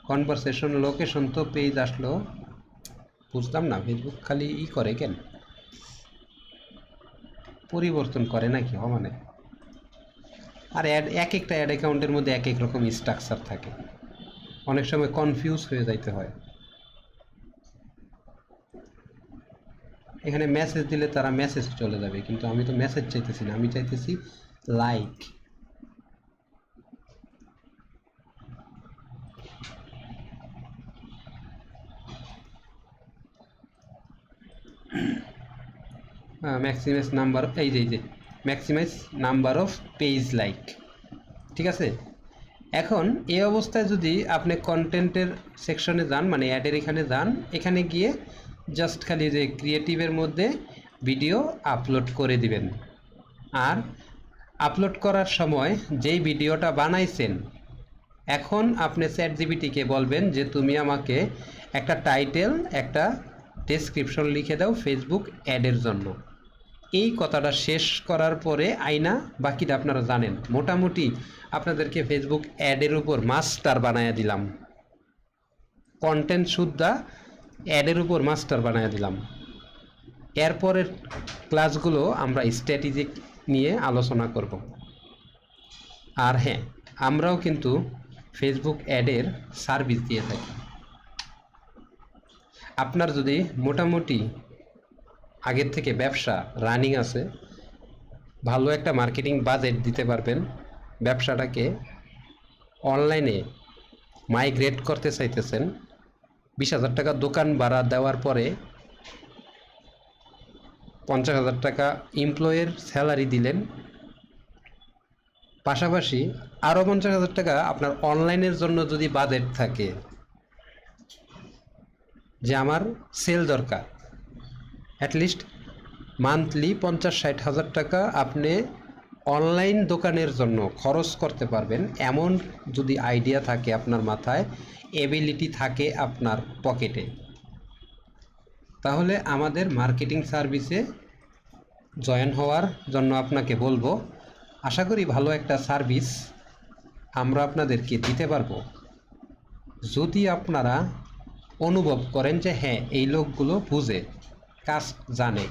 কনভারসেশন লোকেশন, তো পেজ আসলো, বুঝলাম না ফেসবুক খালি করে কেন, পরিবর্তন করে নাকি মানে। আর অ্যাড, এক একটা অ্যাড অ্যাকাউন্টের মধ্যে এক এক রকম স্ট্রাকচার থাকে, অনেক সময় কনফিউজ হয়ে যাইতে হয়। এখানে মেসেজ দিলে তারা মেসেজ চলে যাবে, কিন্তু আমি তো মেসেজ চাইতেছি না, আমি চাইতেছি লাইক। ম্যাক্সিমাইজ নাম্বার, এই যে maximize number of page like, ঠিক আছে। এখন এই অবস্থায় যদি আপনি কন্টেন্টের সেকশনে যান, মানে অ্যাডের এখানে যান, এখানে গিয়ে জাস্ট খালি যে ক্রিয়েটিভের মধ্যে ভিডিও আপলোড করে দিবেন। আর আপলোড করার সময় যেই ভিডিওটা বানাইছেন, এখন আপনি চ্যাটজিপিটিকে বলবেন যে তুমি আমাকে একটা টাইটেল, একটা ডেসক্রিপশন লিখে দাও ফেসবুক অ্যাডের জন্য। এই কথাটা শেষ করার পরে আইনা বাকিটা আপনারা জানেন। মোটামুটি আপনাদেরকে ফেসবুক অ্যাডের উপর মাস্টার বানায়া দিলাম, কন্টেন্ট শুদ্ধা অ্যাডের উপর মাস্টার বানায়া দিলাম। এরপরের ক্লাসগুলো আমরা স্ট্র্যাটেজিক নিয়ে আলোচনা করব। আর হ্যাঁ, আমরাও কিন্তু ফেসবুক অ্যাডের সার্ভিস দিয়ে থাকি। আপনার যদি মোটামুটি আগের থেকে ব্যবসা রানিং আছে, ভালো একটা মার্কেটিং বাজেট দিতে পারবেন, ব্যবসাটাকে অনলাইনে মাইগ্রেট করতে চাইতেছেন, 20,000 টাকা দোকান ভাড়া দেওয়ার পরে 50,000 টাকা এমপ্লয়ের স্যালারি দিলেন, পাশাপাশি আরও 50,000 টাকা আপনার অনলাইনের জন্য যদি বাজেট থাকে, যে আমার সেল দরকার, অ্যাটলিস্ট মান্থলি 50-60 হাজার টাকা আপনি অনলাইন দোকানের জন্য খরচ করতে পারবেন, এমন যদি আইডিয়া থাকে আপনার মাথায়, এবিলিটি থাকে আপনার পকেটে, তাহলে আমাদের মার্কেটিং সার্ভিসে জয়েন হওয়ার জন্য আপনাকে বলবো। আশা করি ভালো একটা সার্ভিস আমরা আপনাদেরকে দিতে পারবো, যদি আপনারা অনুভব করেন যে হ্যাঁ, এই লোকগুলো বুঝে, কাজ জানে।